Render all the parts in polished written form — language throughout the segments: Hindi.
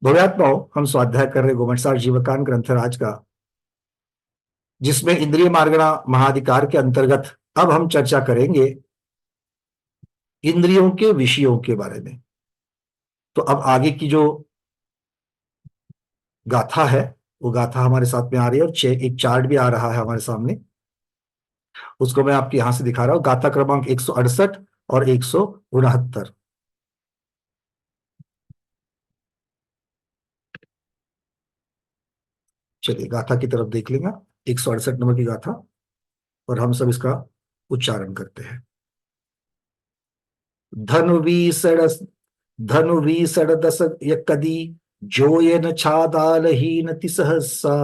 भव्यात्माओं, हम स्वाध्याय कर रहे गोमटसार जीवकान ग्रंथराज का, जिसमें इंद्रिय मार्गणा महाधिकार के अंतर्गत अब हम चर्चा करेंगे इंद्रियों के विषयों के बारे में। तो अब आगे की जो गाथा है वो गाथा हमारे साथ में आ रही है, और एक चार्ट भी आ रहा है हमारे सामने। उसको मैं आपके यहां से दिखा रहा हूं। गाथा क्रमांक 168 और 169। चलिए गाथा की तरफ देख लेंगे। 168 नंबर की गाथा, और हम सब इसका उच्चारण करते हैं। धनुवीसडस धनुवीसडदस यकदी जोयन छादालहीनति सहसा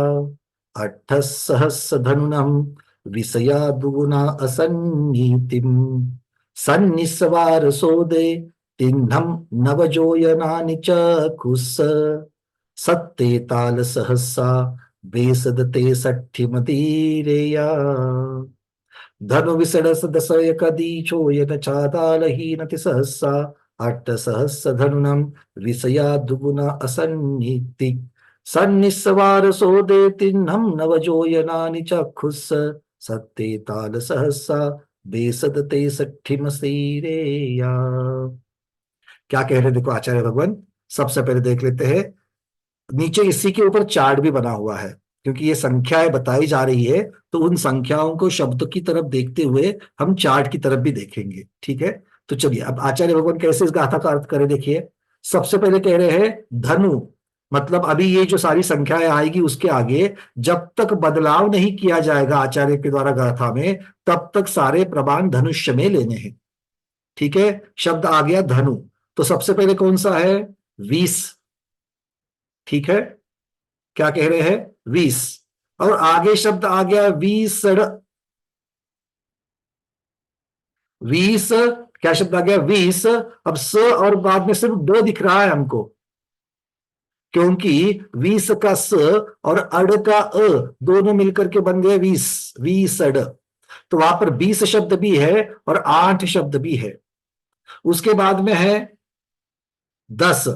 अट्ठसहस्र धनुनम विषया दुगुना असन्नीतिम सन्निस्वार सोदे तिन्नम नवजोयनानि च खुस्स सत्ते ताल सहसा बेसदते सठ्ठि मदीरेया धनु विसडस दशयकदीचो यन चादालहीनति सहसा अट्ट सहस्र धनुनम विषया दुगुना असन्निति सन्निस्वार सोदे तिन्नम नवजोयनानि चक्षुष सत्ते ताल सहसा बेसदते सठ्ठिमसीरेया। क्या कह रहे हैं देखो आचार्य भगवान। सबसे पहले देख लेते हैं, नीचे इसी के ऊपर चार्ट भी बना हुआ है, क्योंकि ये संख्याएं बताई जा रही है, तो उन संख्याओं को शब्द की तरफ देखते हुए हम चार्ट की तरफ भी देखेंगे। ठीक है, तो चलिए अब आचार्य भगवान कैसे इस गाथा का अर्थ करें, देखिए। सबसे पहले कह रहे हैं धनु, मतलब अभी ये जो सारी संख्याएं आएगी उसके आगे जब तक बदलाव नहीं किया जाएगा आचार्य के द्वारा गाथा में, तब तक सारे प्रमाण धनुष्य में लेने हैं। ठीक है, शब्द आ गया धनु, तो सबसे पहले कौन सा है? 20। ठीक है, क्या कह रहे हैं? 20। और आगे शब्द आ गया 20। 20, क्या शब्द आ गया? 20। अब स और बाद में सिर्फ ड दिख रहा है हमको, क्योंकि 20 का स और अड़ का अ दोनों मिलकर के बन गए 20। 20 अड़, तो वहां पर 20 शब्द भी है और 8 शब्द भी है। उसके बाद में है 10,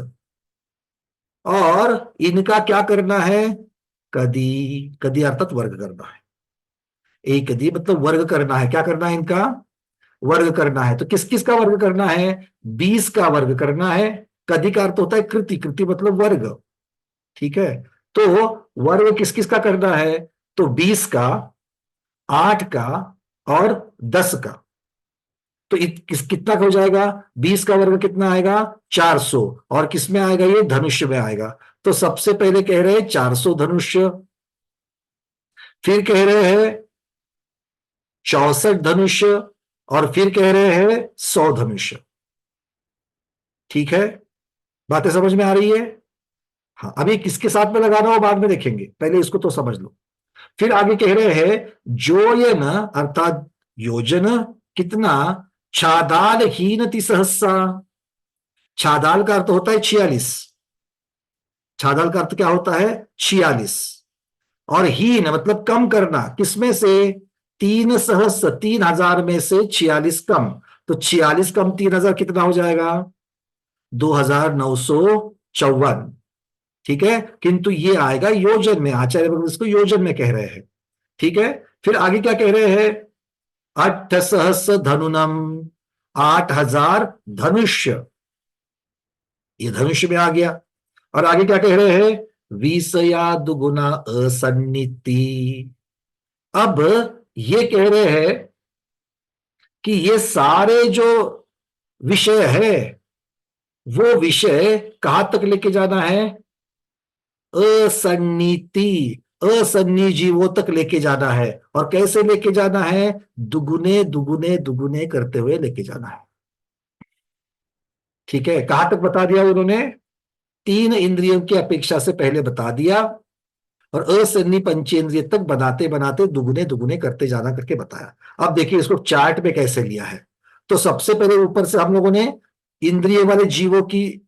और इनका क्या करना है? कदी। कदी अर्थात वर्ग करना है। एक कदी मतलब वर्ग करना है। क्या करना है इनका? वर्ग करना है। तो किस किस का वर्ग करना है? 20 का वर्ग करना है। कदी का अर्थ होता है कृति, कृति मतलब वर्ग। ठीक है, तो वर्ग किस किस का करना है? तो 20 का, 8 का और 10 का। तो कितना हो जाएगा? 20 का वर्ग कितना आएगा? 400। और किस में आएगा? ये धनुष्य में आएगा। तो सबसे पहले कह रहे हैं 400 धनुष्य, फिर कह रहे हैं 64 धनुष्य, और फिर कह रहे हैं 100 धनुष्य। ठीक है, बातें समझ में आ रही है? हाँ, अभी किसके साथ में लगाना हो बाद में देखेंगे, पहले इसको तो समझ लो। फिर आगे कह रहे हैं जोयन अर्थात योजन, कितना? छादाल हीनति सहसा। छादाल का अर्थ होता है 46। छादाल का अर्थ क्या होता है? 46। और हीन मतलब कम करना, किसमें से? 3 सहस्र, 3000 में से 46 कम। तो 46 कम 3000 कितना हो जाएगा? 2954। ठीक है, किंतु ये आएगा योजन में। आचार्य भगवान इसको योजन में कह रहे हैं। ठीक है, फिर आगे क्या कह रहे हैं? 8 सहस्र धनुनम, 8000 धनुष्य। ये धनुष्य में आ गया। और आगे क्या कह रहे हैं? विषया दुगुना असन्निति। अब ये कह रहे हैं कि ये सारे जो विषय है, वो विषय कहां तक लेके जाना है? असन्निति, असन्नी जीवों तक लेके जाना है। और कैसे लेके जाना है? दुगुने दुगुने दुगुने करते हुए लेके जाना है। ठीक है, कहां तक बता दिया उन्होंने? 3 इंद्रियों की अपेक्षा से पहले बता दिया, और असन्नी पंचेंद्रिय तक बनाते बनाते दुगुने दुगुने करते जाना करके बताया। अब देखिए इसको चार्ट में कैसे लिया है। तो सबसे पहले ऊपर से हम लोगों ने इंद्रिय वाले जीवों की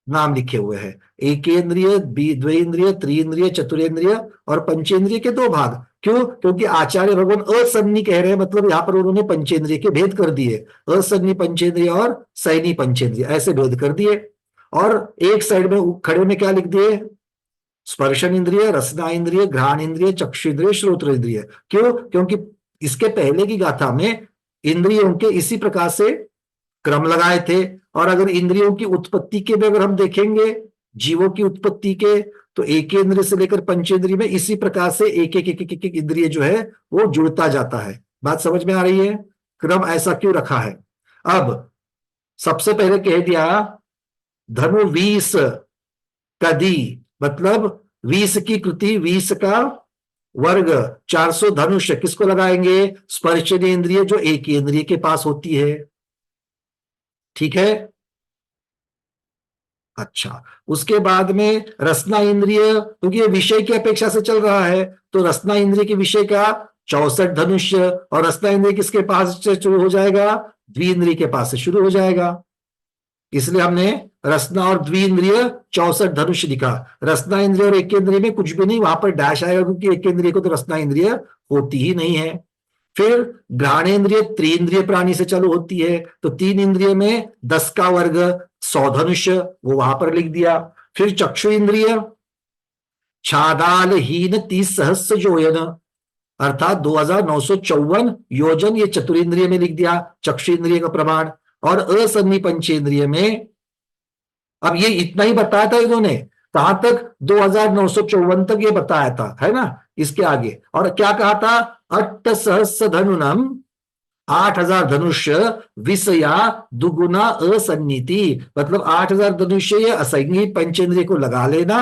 नाम लिखे हुए हैं। एकेंद्रिय, द्विंद्रिय, त्रिइंद्रिय, चतुरेंद्रिय और पंचेंद्रिय के 2 भाग। क्यों? क्योंकि आचार्य भगवान असन्नी कह रहे हैं, मतलब यहां पर उन्होंने पंचेंद्रिय के भेद कर दिए। असन्नी पंचेंद्रिय और सैनी पंचेंद्रिय ऐसे भेद कर दिए। और एक साइड में खड़े में क्या लिख दिए, स्पर्शन इंद्रिय, रसना इंद्रिय, घ्राण इंद्रिय, चक्षु इंद्रिय, श्रोत्र इंद्रिय। क्यों? क्योंकि इसके पहले की गाथा में इंद्रियों के इसी प्रकार से क्रम लगाए थे। और अगर इंद्रियों की उत्पत्ति के भी अगर हम देखेंगे, जीवों की उत्पत्ति के, तो एक इंद्रिय से लेकर पंचेंद्रिय में इसी प्रकार से एक एक एक एक, एक, एक इंद्रिय जो है वो जुड़ता जाता है। बात समझ में आ रही है? क्रम ऐसा क्यों रखा है? अब सबसे पहले कह दिया धनु 20 कदी, मतलब 20 की कृति, 20 का वर्ग, 400 धनुष किसको लगाएंगे? स्पर्शनीय इंद्रिय जो एक ही इंद्रिय के पास होती है। ठीक है। अच्छा, उसके बाद में रसना इंद्रिय, क्योंकि ये विषय की अपेक्षा से चल रहा है, तो रसना इंद्रिय के विषय का 64 धनुष, और रसना इंद्रिय किसके पास से शुरू हो जाएगा? द्विइंद्रिय के पास से शुरू हो जाएगा। इसलिए हमने रसना और द्विइंद्रिय 64 धनुष लिखा। रसना इंद्रिय और एक इंद्रिय में कुछ भी नहीं, वहां पर डैश आएगा, क्योंकि एक इंद्रिय को तो रसना इंद्रिय होती ही नहीं है। फिर घ्राणेन्द्रिय त्रिइंद्रिय प्राणी से चालू होती है, तो 3 इंद्रिय में 10 का वर्ग 100 धनुष, वो वहां पर लिख दिया। फिर चक्षु इंद्रिय छादालहीन 30 सहस्र योजन, अर्थात 2954 योजन, ये चतुरिंद्रिय में लिख दिया चक्षु इंद्रिय का प्रमाण। और असन्नी पंचेंद्रिय में, अब ये इतना ही बताया था इन्होंने, कहां तक? 2954 तक ये बताया था, है ना। इसके आगे और क्या कहा था? 8 सहस्र धनुनम, 8000 धनुष, विषया दुगुना असन्निति, मतलब 8000 धनुष ये असंगी पंचेंद्रिय को लगा लेना,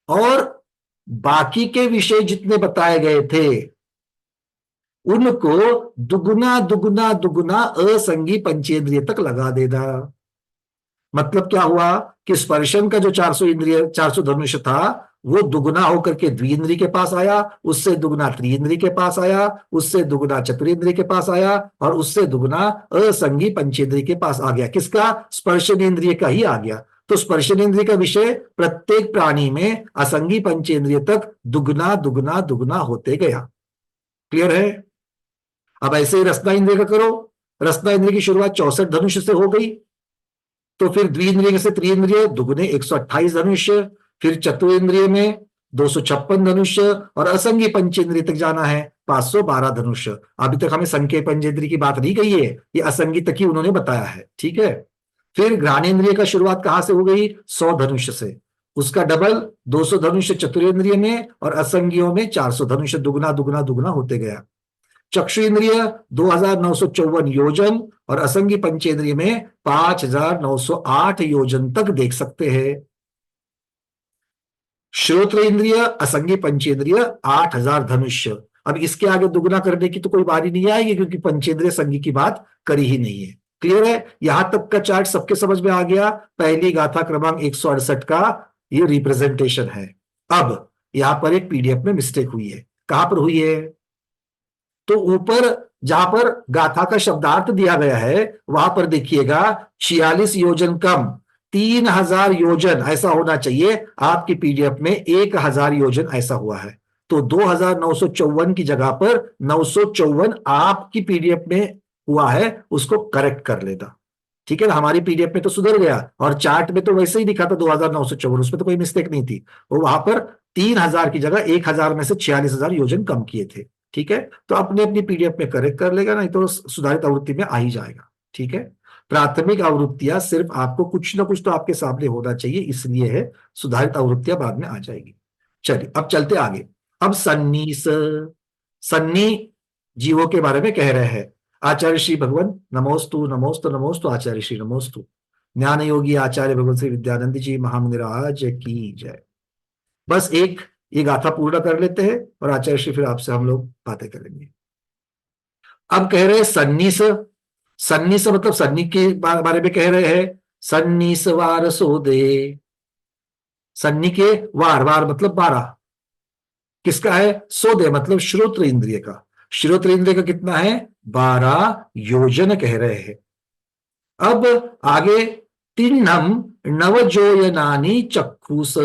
और बाकी के विषय जितने बताए गए थे उनको दुगुना दुगुना दुगुना असंगी पंचेंद्रिय तक लगा देना। मतलब क्या हुआ कि स्पर्शन का जो 400 इंद्रिय, 400 धनुष था, वो दुगुना होकर के द्विइंद्रिय के पास आया, उससे दुगुना त्रिइंद्रिय के पास आया, उससे दुगुना चतुरिंद्रिय के पास आया, और उससे दुगुना असंगी पंचेंद्रिय के पास आ गया। किसका? स्पर्शनेन्द्रिय का ही आ गया। तो स्पर्शनेन्द्रिय का विषय प्रत्येक प्राणी में असंगी पंचेंद्रिय तक दुगुना दुगुना दुगुना होते गया। क्लियर है? अब ऐसे ही रसना इंद्रिय का करो। रसना इंद्रिय की शुरुआत 64 धनुष से हो गई, तो फिर द्विइंद्रिय से त्रिइंद्रिय दुगुने 128 धनुष, फिर चतुरिंद्रिय में 256 धनुष, और असंगी पंचेंद्रिय तक जाना है 512 धनुष। अभी तक हमें संख्य पंचेंद्रिय की बात नहीं कही है, ये असंगी तक ही उन्होंने बताया है। ठीक है। फिर घ्राणेन्द्रिय का शुरुआत कहां से हो गई? 100 धनुष से, उसका डबल 200 धनुष चतुरेंद्रिय में, और असंगियों में 400 धनुष, दुगुना दुगुना दुगुना होते गया। चक्षु इंद्रिय 2954 योजन, और असंगी पंचेंद्रिय में 5908 योजन तक देख सकते हैं। श्रोत्र इंद्रिय असंगी पंचेंद्रिय 8000 धनुष। अब इसके आगे दुगुना करने की तो कोई बारी नहीं आएगी, क्योंकि पंचेंद्रिय संगी की बात करी ही नहीं है। क्लियर है? यहां तक का चार्ट सबके समझ में आ गया। पहली गाथा क्रमांक 168 का ये रिप्रेजेंटेशन है। अब यहां पर एक पीडीएफ में मिस्टेक हुई है। कहां पर हुई है? तो ऊपर जहां पर गाथा का शब्दार्थ दिया गया है, वहां पर देखिएगा 46 योजन कम 3000 योजन ऐसा होना चाहिए। आपकी पीडीएफ में 1000 योजन ऐसा हुआ है, तो 2954 की जगह पर 954 आपकी पीडीएफ में हुआ है, उसको करेक्ट कर लेना। ठीक है ना। हमारी पीडीएफ में तो सुधर गया, और चार्ट में तो वैसे ही दिखा था 2954, उसमें तो कोई मिस्टेक नहीं थी। वो वहां पर 3000 की जगह 1000 में से 46000 योजन कम किए थे। ठीक है। तो अपने अपनी पीडीएफ में करेक्ट कर लेगा, नहीं तो सुधारित आवृत्ति में आ ही जाएगा। ठीक है। प्राथमिक आवृत्तियां सिर्फ आपको कुछ ना कुछ तो आपके सामने होना चाहिए, इसलिए है। सुधारित आवृत्तियां बाद में आ जाएगी। चलिए अब चलते आगे। अब सन्नी जीवों के बारे में कह रहे हैं। आचार्य श्री भगवान नमोस्तु नमोस्तु नमोस्तु, आचार्य श्री नमोस्तु। ज्ञान योगी आचार्य भगवान श्री विद्यानंद जी महामुनिराज की जय। बस एक ये गाथा पूर्ण कर लेते हैं, और आचार्य श्री फिर आपसे हम लोग बातें करेंगे। अब कह रहे हैं सन्नीस। सन्नीस मतलब सन्नी के बारे में कह रहे हैं। सन्नीस वार सो दे, सन्नी के वार, वार मतलब 12, किसका है? सो दे मतलब श्रोत्र इंद्रिय का। श्रोत्र इंद्रिय का कितना है? 12 योजन कह रहे हैं। अब आगे तिन्नम नवजोयनानी चक्षुष।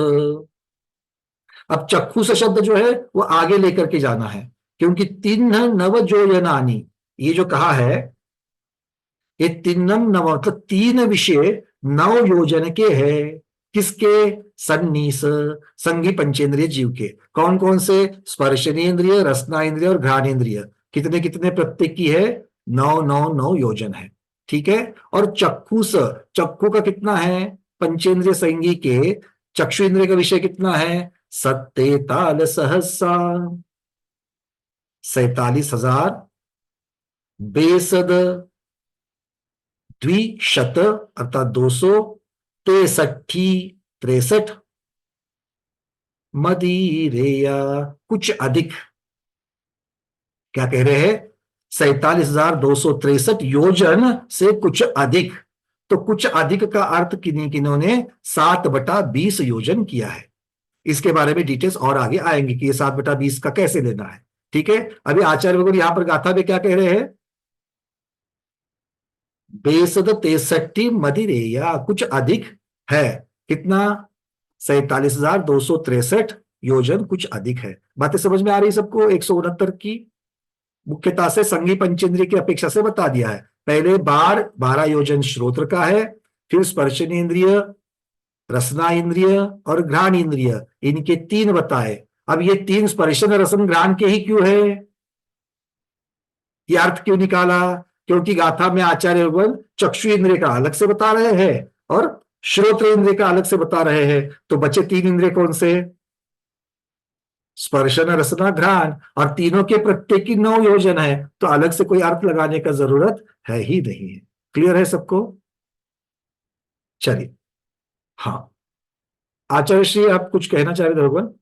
अब चक्षुष शब्द जो है वो आगे लेकर के जाना है, क्योंकि तिन्न नवजोयनानी, ये जो कहा है, ये तिन्नम नव मतलब 3 विषय 9 योजन के है। किसके? सन्नीस, संगी पंचेंद्रिय जीव के। कौन कौन से? स्पर्शनेन्द्रिय, रसनाइंद्रिय और घ्राणेन्द्रिय। कितने कितने प्रत्येक की है? 9 योजन है। ठीक है। और चक्षुष, चक्षु का कितना है? पंचेंद्रिय संगी के चक्षु इंद्रिय का विषय कितना है? 47 सहस्रा, 47,000 बेसद द्विशत अर्थात 263, 63 मदीरेया, कुछ अधिक। क्या कह रहे हैं? 47,263 योजन से कुछ अधिक। तो कुछ अधिक का अर्थ किन्हीं किन्होंने 7/20 योजन किया है। इसके बारे में डिटेल्स और आगे आएंगे कि ये 7/20 का कैसे लेना है। ठीक है। अभी आचार्य भगवान यहां पर गाथा में क्या कह रहे हैं? बेसद 63 मदिरेया, कुछ अधिक है। कितना? 47,263 योजन कुछ अधिक है। बातें समझ में आ रही सबको? 169 की मुख्यता से संगी पंचेंद्रिय की अपेक्षा से बता दिया है। पहले 12 योजन श्रोत्र का है, फिर स्पर्शनेन्द्रिय, रसना इंद्रिय और घ्राण इंद्रिय, इनके 3 बताए। अब ये 3 स्पर्शन, रसन, घ्राण के ही क्यों है? ये अर्थ क्यों निकाला? क्योंकि गाथा में आचार्य भगवान चक्षु इंद्रिय का अलग से बता रहे हैं और श्रोत्र इंद्रिय का अलग से बता रहे हैं। तो बचे 3 इंद्रिय कौन से? स्पर्शन, रसना, घ्राण, और तीनों के प्रत्येक की 9 योजन है, तो अलग से कोई अर्थ लगाने का जरूरत है ही नहीं है। क्लियर है सबको? चलिए। हाँ, आचार्य श्री आप कुछ कहना चाह रहे थे भगवान?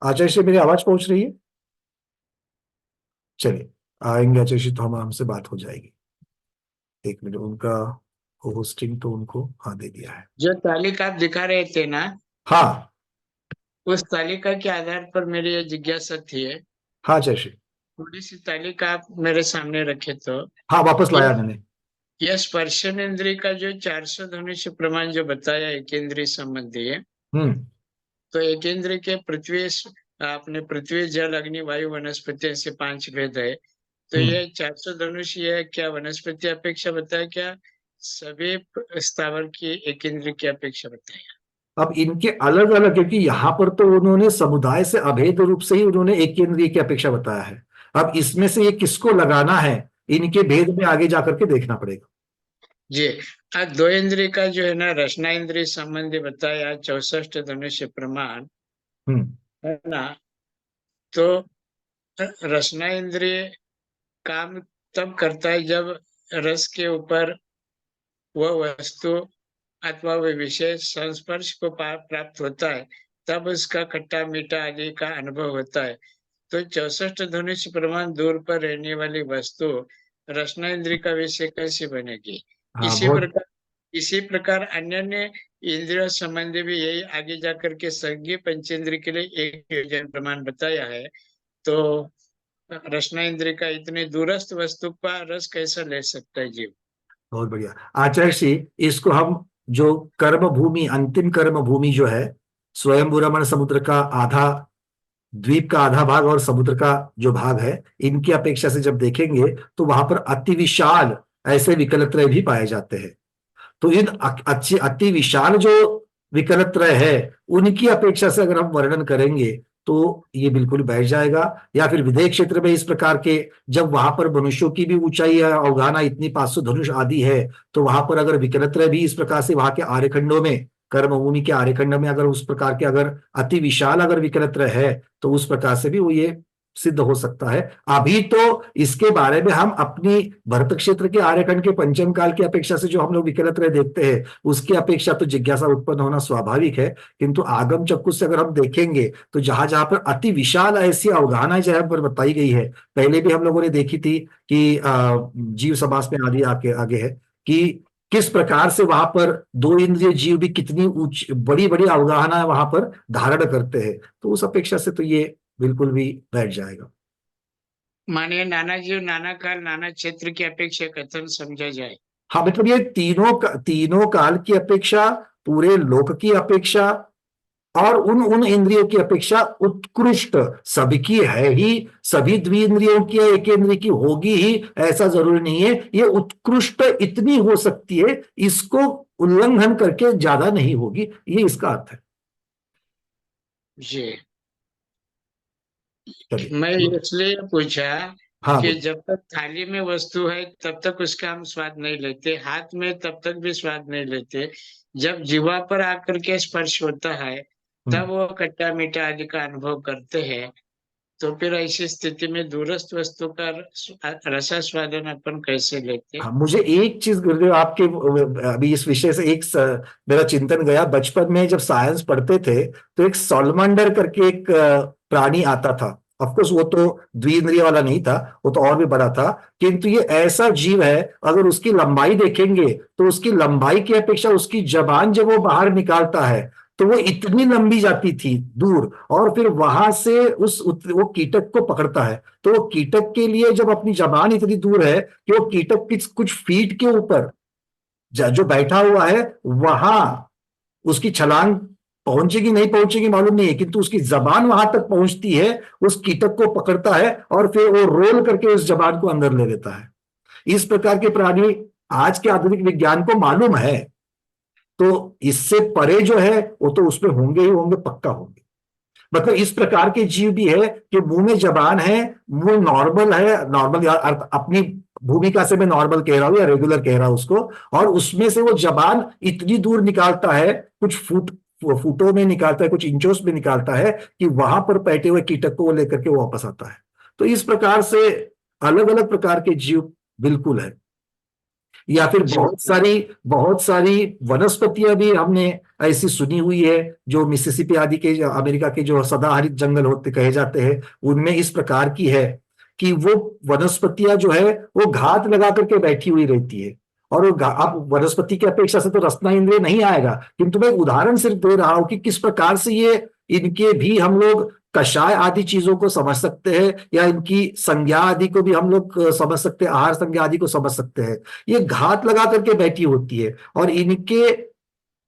आचार्य श्री मेरी आवाज पहुंच रही है? चलिए, आएंगे आचार्य श्री तो हम हमसे बात हो जाएगी। एक मिनट, उनका होस्टिंग तो उनको हाँ दे दिया है। जो तालिका आप दिखा रहे थे ना, हाँ उस तालिका के आधार पर मेरी ये जिज्ञासा थी। हाँ आचार्य श्री। थोड़ी सी तालिका आप मेरे सामने रखे तो हाँ, वापस ये लाया मैंने। यह स्पर्शन इंद्रिय का जो 400 धनुष प्रमाण जो बताया एक इंद्रिय संबंधी है, हम्म। तो एक इंद्रिय के पृथ्वी, आपने पृथ्वी, जल, अग्नि, वायु, वनस्पति से 5 भेद है। तो हम्म। ये 400 धनुष, ये क्या वनस्पति अपेक्षा बताया, क्या सभी स्थावर की एक इंद्रिय की अपेक्षा बताया? अब इनके अलग अलग, क्योंकि यहां पर तो उन्होंने समुदाय से अभेद रूप से ही उन्होंने एक केंद्रीय की अपेक्षा बताया है। अब इसमें से ये किसको लगाना है, इनके भेद में आगे जाकर के देखना पड़ेगा। जी। आज 2 इंद्रिय का जो है ना, रचना इंद्रिय संबंधी बताया 64 धनुष प्रमाण, हम्म। है ना। तो रचना इंद्रिय काम तब करता है जब रस के ऊपर वह वस्तु अथवा वह विषय संस्पर्श को प्राप्त होता है, तब उसका खट्टा मीठा आदि का अनुभव होता है। तो 64 धनुष प्रमाण दूर पर रहने वाली वस्तु रचना इंद्रिय का विषय कैसे बनेगी? हाँ, इसी बहुत। प्रकार इसी प्रकार अन्य ने इंद्रियों संबंधी भी यही आगे जाकर के संज्ञ पंचेंद्रिय के लिए एक योजन प्रमाण बताया है। तो रचना इंद्रिय का इतने दूरस्थ वस्तु का रस कैसा ले सकता है जीव? बहुत बढ़िया आचार्य श्री। इसको हम जो कर्म भूमि, अंतिम कर्म भूमि जो है, स्वयं रमण समुद्र का आधा, द्वीप का आधा भाग और समुद्र का जो भाग है, इनकी अपेक्षा से जब देखेंगे तो वहां पर अति विशाल ऐसे विकलत्रय भी पाए जाते हैं। तो इन अच्छी अति विशाल जो विकलत्रय है, उनकी अपेक्षा से अगर हम वर्णन करेंगे तो ये बिल्कुल बैठ जाएगा। या फिर विदेह क्षेत्र में इस प्रकार के, जब वहां पर मनुष्यों की भी ऊंचाई है, अवगाहना इतनी 500 धनुष आदि है, तो वहां पर अगर विकलत्रय भी इस प्रकार से वहां के आर्यखंडों में, कर्मभूमि के आर्यखंड में अगर उस प्रकार के अगर अति विशाल अगर विकलत्रय है, तो उस प्रकार से भी वो ये सिद्ध हो सकता है। अभी तो इसके बारे में हम अपनी भरत क्षेत्र के आर्यखंड के पंचम काल की अपेक्षा से जो हम लोग विकलत्रय देखते हैं, उसकी अपेक्षा तो जिज्ञासा उत्पन्न होना स्वाभाविक है। किंतु आगम चक्कु से अगर हम देखेंगे तो जहां जहां पर अति विशाल ऐसी अवगाहना जहां पर बताई गई है, पहले भी हम लोगों ने देखी थी कि जीव समास में आदि आगे आगे है कि किस प्रकार से वहां पर 2 इंद्रिय जीव भी कितनी ऊंची बड़ी बड़ी अवगाहना वहां पर धारण करते हैं। तो उस अपेक्षा से तो ये बिल्कुल भी बैठ जाएगा। मानिए नाना जीव, नाना काल, नाना क्षेत्र की अपेक्षा कथन समझा जाए। हाँ, मतलब ये तीनों काल की अपेक्षा, पूरे लोक की अपेक्षा और उन उन इंद्रियों की अपेक्षा उत्कृष्ट सबकी है ही, सभी द्विइंद्रियों की एक इंद्रिय की होगी ही, ऐसा जरूरी नहीं है। ये उत्कृष्ट इतनी हो सकती है, इसको उल्लंघन करके ज्यादा नहीं होगी, ये इसका अर्थ है। जी। चलिए। मैं इसलिए पूछा हाँ कि बोलिए। जब तक थाली में वस्तु है तब तक उसका हम स्वाद नहीं लेते, हाथ में तब तक भी स्वाद नहीं लेते। जब जीवा पर आकर के स्पर्श होता है हम्म। तब वो खट्टा मीठा आदि का अनुभव करते हैं। तो फिर ऐसी स्थिति में दूरस्थ वस्तु का रसास्वादन अपन कैसे लेते? हाँ, मुझे एक चीज गुरुदेव आपके अभी इस विषय से मेरा चिंतन गया। बचपन में जब साइंस पढ़ते थे तो एक सॉलमंडर करके एक प्राणी आता था। ऑफ कोर्स वो तो द्विइंद्रिय वाला नहीं था, वो तो और भी बड़ा था। किंतु ये ऐसा जीव है, अगर उसकी लंबाई देखेंगे तो उसकी लंबाई की अपेक्षा उसकी जबान जब वो बाहर निकालता है तो वो इतनी लंबी जाती थी दूर, और फिर वहां से वो कीटक को पकड़ता है। तो वो कीटक के लिए जब अपनी जबान इतनी दूर है कि वो कीटक की कुछ फीट के ऊपर जो बैठा हुआ है, वहां उसकी छलांग पहुंचेगी नहीं पहुंचेगी मालूम नहीं है, किंतु उसकी जबान वहां तक पहुंचती है, उस कीटक को पकड़ता है और फिर वो रोल करके उस जबान को अंदर ले लेता है। इस प्रकार के प्राणी आज के आधुनिक विज्ञान को मालूम है। तो इससे परे जो है वो तो उसमें होंगे ही होंगे, पक्का होंगे। मतलब इस प्रकार के जीव भी है कि मुंह में जबान है, मुंह नॉर्मल है, नॉर्मल अपनी भूमिका से मैं नॉर्मल कह रहा हूं या रेगुलर कह रहा हूं उसको, और उसमें से वो जबान इतनी दूर निकालता है, कुछ फुटों में निकालता है, कुछ इंचोस में निकालता है, कि वहां पर बैठे हुए कीटक को वो लेकर के वो वापस आता है। तो इस प्रकार से अलग अलग प्रकार के जीव बिल्कुल है। या फिर जी। बहुत सारी वनस्पतियां भी हमने ऐसी सुनी हुई है, जो मिसिसिपी आदि के अमेरिका के जो सदाहरित जंगल होते कहे जाते हैं, उनमें इस प्रकार की है कि वो वनस्पतियां जो है वो घात लगा करके बैठी हुई रहती है। और अब वनस्पति की अपेक्षा से तो रसना इंद्रिय नहीं आएगा, किंतु मैं उदाहरण सिर्फ दे रहा हूं कि किस प्रकार से ये इनके भी हम लोग कषाय आदि चीजों को समझ सकते हैं, या इनकी संज्ञा आदि को भी हम लोग समझ सकते हैं, आहार संज्ञा आदि को समझ सकते हैं। ये घात लगा करके बैठी होती है, और इनके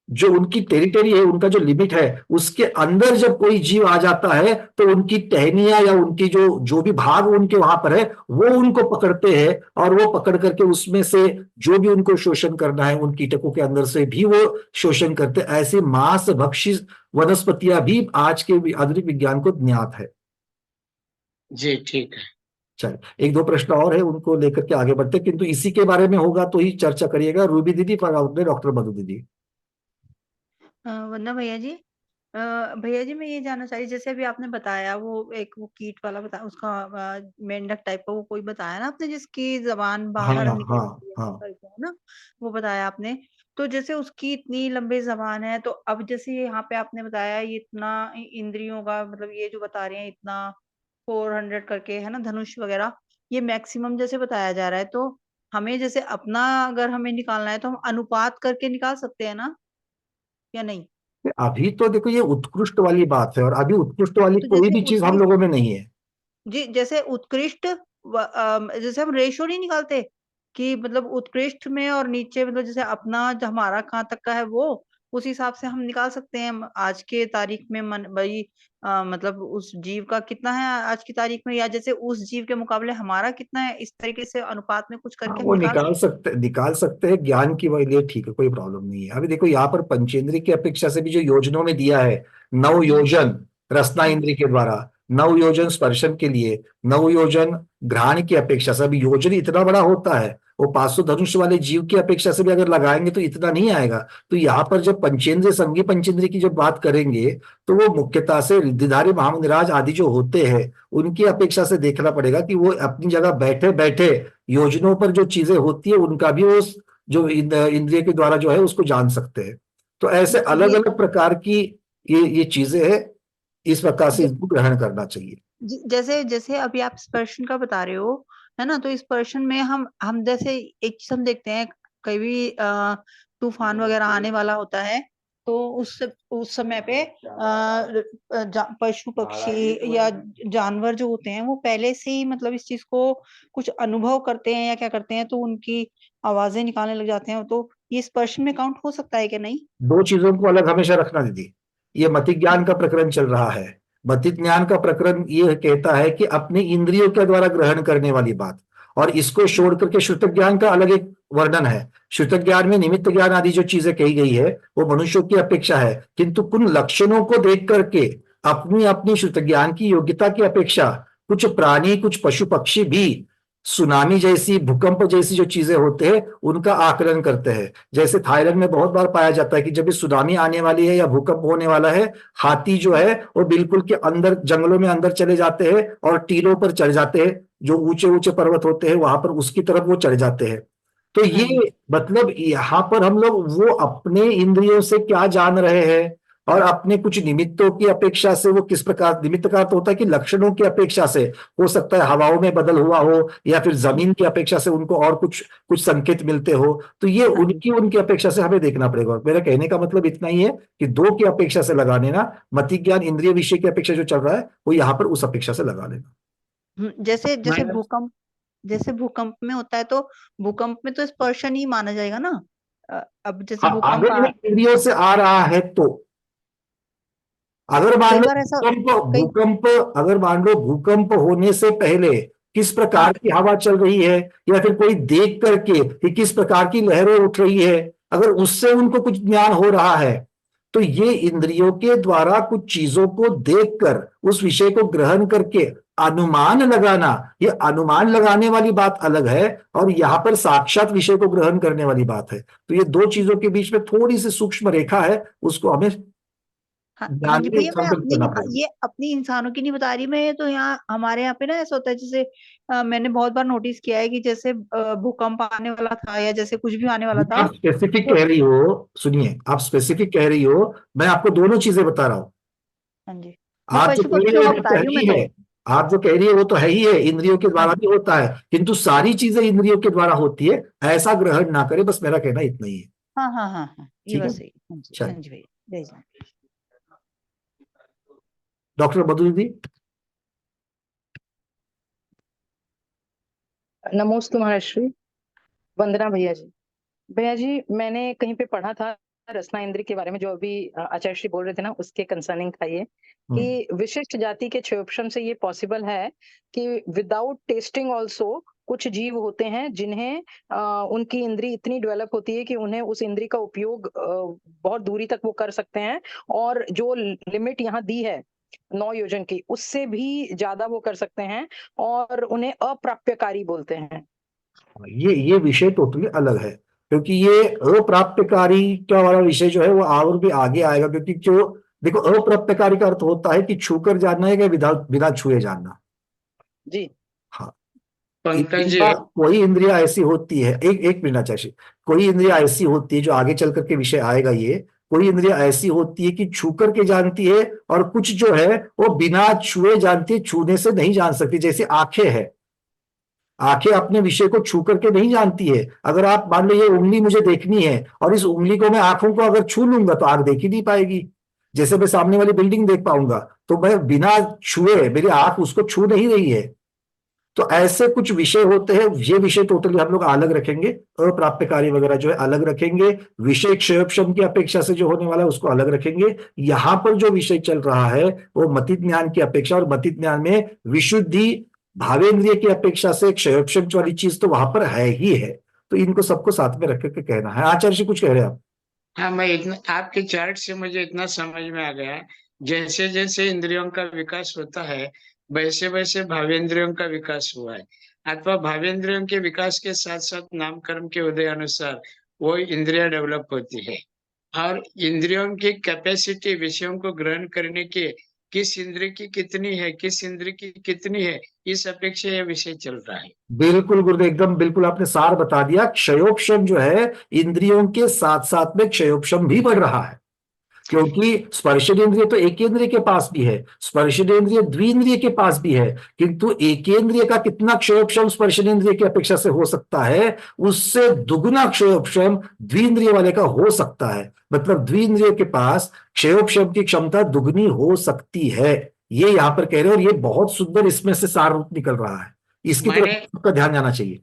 जो उनकी टेरिटरी है, उनका जो लिमिट है, उसके अंदर जब कोई जीव आ जाता है तो उनकी टहनियां या उनकी जो जो भी भाग उनके वहां पर है, वो उनको पकड़ते हैं, और वो पकड़ करके उसमें से जो भी उनको शोषण करना है, उन कीटकों के अंदर से भी वो शोषण करते हैं। ऐसे मांस भक्षी वनस्पतियां भी आज के आधुनिक विज्ञान को ज्ञात है। जी ठीक है। चलिए, एक दो प्रश्न और है, उनको लेकर के आगे बढ़ते हैं, किंतु इसी के बारे में होगा तो ही चर्चा करिएगा। रूबी दीदी पर डॉक्टर मधु दीदी। वंदना भैया जी। भैया जी मैं ये जानना चाह रही, जैसे अभी आपने बताया वो एक वो कीट वाला बताया, उसका मेंढक टाइप का वो कोई बताया ना आपने, जिसकी जबान हाँ बाहर हाँ निकलती है हाँ। करके, है ना? वो बताया आपने। तो जैसे उसकी इतनी लंबी जबान है, तो अब जैसे यहाँ पे आपने बताया ये इतना इंद्रियों का, मतलब ये जो बता रहे हैं इतना 400 करके, है ना, धनुष वगैरह, ये मैक्सिमम जैसे बताया जा रहा है, तो हमें जैसे अपना अगर हमें निकालना है तो हम अनुपात करके निकाल सकते हैं ना, या नहीं? अभी तो देखो ये उत्कृष्ट वाली बात है, और अभी उत्कृष्ट वाली तो कोई जैसे भी चीज हम उत्कृष्ट, लोगों में नहीं है। जी जैसे उत्कृष्ट जैसे हम रेशो नहीं निकालते कि मतलब उत्कृष्ट में और नीचे, मतलब जैसे अपना जो हमारा कहाँ तक का है वो, उस हिसाब से हम निकाल सकते हैं आज के तारीख में मन भाई, मतलब उस जीव का कितना है आज की तारीख में, या जैसे उस जीव के मुकाबले हमारा कितना है, इस तरीके से अनुपात में कुछ हाँ, करके हम वो निकाल सकते निकाल सकते हैं ज्ञान की वजह लिए, ठीक है, कोई प्रॉब्लम नहीं है। अभी देखो यहाँ पर पंचेंद्रिय की अपेक्षा से भी जो योजनों में दिया है, 9 योजन रसना हैं। इंद्रिय के द्वारा, 9 योजन स्पर्शन के लिए, 9 योजन घ्राण की अपेक्षा से। अभी योजन इतना बड़ा होता है, वो 500 धनुष वाले जीव की अपेक्षा से भी अगर लगाएंगे तो इतना नहीं आएगा। तो यहाँ पर जब पंचेंद्रिय संगी पंचेंद्रिय की जब बात करेंगे, तो वो मुख्यतः से रिद्धिधारी महामंदिराज आदि जो होते हैं, उनकी अपेक्षा से देखना पड़ेगा कि वो अपनी जगह बैठे बैठे योजनाओं पर जो चीजें होती है उनका भी वो जो इंद्रिय के द्वारा जो है उसको जान सकते हैं। तो ऐसे अलग ये अलग प्रकार की ये चीजें हैं, इस प्रकार से ज- इसको ग्रहण करना चाहिए। जैसे जैसे अभी आप स्पर्शन का बता रहे हो, है ना, तो स्पर्शन में हम जैसे एक चीज हम देखते हैं, कभी भी तूफान वगैरह आने वाला होता है, तो उस समय पे पशु पक्षी या जानवर जो होते हैं वो पहले से ही मतलब इस चीज को कुछ अनुभव करते हैं या क्या करते हैं, तो उनकी आवाजें निकालने लग जाते हैं, तो ये स्पर्श में काउंट हो सकता है कि नहीं? दो चीजों को अलग हमेशा रखना दीदी। ये मति ज्ञान का प्रकरण चल रहा है। मति ज्ञान का प्रकरण ये कहता है कि अपनी इंद्रियों के द्वारा ग्रहण करने वाली बात, और इसको छोड़ करके श्रुत ज्ञान का अलग एक वर्णन है। श्रुत ज्ञान में निमित्त ज्ञान आदि जो चीजें कही गई है वो मनुष्यों की अपेक्षा है, किंतु कुछ लक्षणों को देख करके अपनी अपनी श्रुत ज्ञान की योग्यता की अपेक्षा कुछ प्राणी, कुछ पशु पक्षी भी सुनामी जैसी, भूकंप जैसी जो चीजें होते हैं उनका आकलन करते हैं। जैसे थाईलैंड में बहुत बार पाया जाता है कि जब भी सुनामी आने वाली है या भूकंप होने वाला है, हाथी जो है वो बिल्कुल के अंदर, जंगलों में अंदर चले जाते हैं और टीलों पर चढ़ जाते हैं, जो ऊंचे ऊंचे पर्वत होते हैं वहां पर उसकी तरफ वो चढ़ जाते हैं। तो हाँ जी। ये मतलब यहाँ पर हम लोग वो अपने इंद्रियों से क्या जान रहे हैं और अपने कुछ निमित्तों की अपेक्षा से वो किस प्रकार, निमित्त का अर्थ होता है कि लक्षणों की अपेक्षा से, हो सकता है हवाओं में बदल हुआ हो या फिर जमीन की अपेक्षा से उनको और कुछ कुछ संकेत मिलते हो, तो ये हाँ जी। उनकी उनकी अपेक्षा से हमें देखना पड़ेगा। मेरा कहने का मतलब इतना ही है कि दो की अपेक्षा से लगा लेना, मति ज्ञान इंद्रिय विषय की अपेक्षा जो चल रहा है वो यहाँ पर उस अपेक्षा से लगा लेना। जैसे जैसे माइनस भूकंप में होता है, तो भूकंप में तो स्पर्शन ही माना जाएगा ना। अब जैसे हाँ, भूकंप अगर ये इंद्रियों से आ रहा है तो, अगर मान कई लो बार ऐसा कई भूकंप, अगर मान लो भूकंप होने से पहले किस हाँ प्रकार की हवा चल रही है, या फिर कोई देख करके कि किस प्रकार की लहरें उठ रही है, अगर उससे उनको कुछ ज्ञान हो रहा है, तो ये इंद्रियों के द्वारा कुछ चीजों को देखकर उस विषय को ग्रहण करके अनुमान लगाना, ये अनुमान लगाने वाली बात अलग है और यहाँ पर साक्षात विषय को ग्रहण करने वाली बात है। तो ये दो चीजों के बीच में थोड़ी सी सूक्ष्म रेखा है, उसको हमें हाँ ध्यान जी में भैया, मैं संतुलित करना पड़ेगा। ये अपनी इंसानों की नहीं बता रही मैं, तो यहाँ हमारे यहाँ पे ना ऐसा होता है, जैसे मैंने बहुत बार नोटिस किया है कि जैसे भूकंप आने वाला था या जैसे कुछ भी आने वाला था आप स्पेसिफिक तो कह रही हो, सुनिए, आप स्पेसिफिक कह रही हो, मैं आपको दोनों चीजें बता रहा हूं। हाँ जी, नहीं आप जो पशु कह रही पक्षियों है का वो बता तो रही है हूँ मैं ही तो। है, आप जो कह रही है वो तो है ही है, इंद्रियों के हाँ द्वारा जी, भी होता है, किंतु सारी चीजें इंद्रियों के द्वारा होती है ऐसा ग्रहण ना करे, बस मेरा कहना इतना ही है। हाँ हाँ हाँ हाँ, ये ठीक बात है, सही। हाँ चलिए। जी भैया, जय जय। डॉक्टर मधु दीदी। नमोस्तु महर्षि। वंदना भैया जी। भैया जी, मैंने कहीं पे पढ़ा था रसना इंद्री के बारे में, जो अभी आचार्य श्री बोल रहे थे ना, उसके कंसर्निंग था ये, कि विशिष्ट जाति के क्षयोपशम से ये पॉसिबल है कि विदाउट टेस्टिंग ऑल्सो कुछ जीव होते हैं जिन्हें उनकी इंद्री इतनी डेवलप होती है कि उन्हें उस इंद्री का उपयोग बहुत दूरी तक वो कर सकते हैं, और जो लिमिट यहाँ दी है 9 योजन की, उससे भी ज्यादा वो कर सकते हैं, और उन्हें अप्राप्यकारी बोलते हैं। ये विषय टोटली अलग है, क्योंकि ये अप्राप्यकारी का वाला विषय जो है वो और भी आगे आएगा, क्योंकि जो देखो, अप्राप्यकारी का अर्थ होता है कि छूकर जानना है, या बिना बिना छुए जानना। जी। हाँ, पंकज जी, इंद्रिया, कोई इंद्रिया ऐसी होती है, एक एक मिनट चाहिए, कोई इंद्रिया ऐसी होती है जो आगे चल करके विषय आएगा, ये कोई इंद्रिया ऐसी होती है कि छू करके जानती है, और कुछ जो है वो बिना छुए जानती है, छूने से नहीं जान सकती। जैसे आंखें है, आंखें अपने विषय को छू करके नहीं जानती है। अगर आप मान लो ये उंगली मुझे देखनी है और इस उंगली को मैं आंखों को अगर छू लूंगा तो आंख देख ही नहीं पाएगी। जैसे मैं सामने वाली बिल्डिंग देख पाऊंगा, तो मैं बिना छुए, मेरी आंख उसको छू नहीं रही है। तो ऐसे कुछ विषय होते हैं, ये विषय टोटली हम लोग अलग रखेंगे, अप्राप्यकारी वगैरह जो है अलग रखेंगे, विषय क्षयोपशम की अपेक्षा से जो होने वाला है उसको अलग रखेंगे। यहां पर जो विषय चल रहा है वो मति ज्ञान की अपेक्षा, और मति ज्ञान में विशुद्धि भावेंद्रिय की अपेक्षा से क्षयोपशम वाली चीज तो वहां पर है ही है। तो इनको सबको साथ में रख करके कहना है। आचार्य जी कुछ कह रहे हैं आप? हाँ, मैं इतना आपके चार्ट से मुझे इतना समझ में आ गया, जैसे जैसे इंद्रियों का विकास होता है वैसे वैसे भावेंद्रियों का विकास हुआ है, अथवा भावेंद्रियों के विकास के साथ साथ नामकर्म के उदय अनुसार वो इंद्रिया डेवलप होती है। और इंद्रियों की कैपेसिटी विषयों को ग्रहण करने की, किस इंद्रिय की कितनी है, किस इंद्रिय की कितनी है, इस अपेक्षा यह विषय चल रहा है। बिल्कुल गुरुदेव, एकदम बिल्कुल आपने सार बता दिया। क्षयोपशम जो है, इंद्रियों के साथ साथ में क्षयोपशम भी बढ़ रहा है, क्योंकि स्पर्शेंद्रिय तो एकेंद्रिय के पास भी है, स्पर्शेंद्रिय द्विंद्रिय के पास भी है, किंतु एकेंद्रिय का कितना क्षयोपशम स्पर्शेंद्रिय की अपेक्षा से हो सकता है, उससे दुगुना क्षयोपशम द्विंद्रिय वाले का हो सकता है। मतलब द्विंद्रिय के पास क्षयोपशम की क्षमता दुगनी हो सकती है, ये यहां पर कह रहे हैं, और ये बहुत सुंदर इसमें से सार रूप निकल रहा है। इसकी तरफ माने आपका ध्यान जाना चाहिए।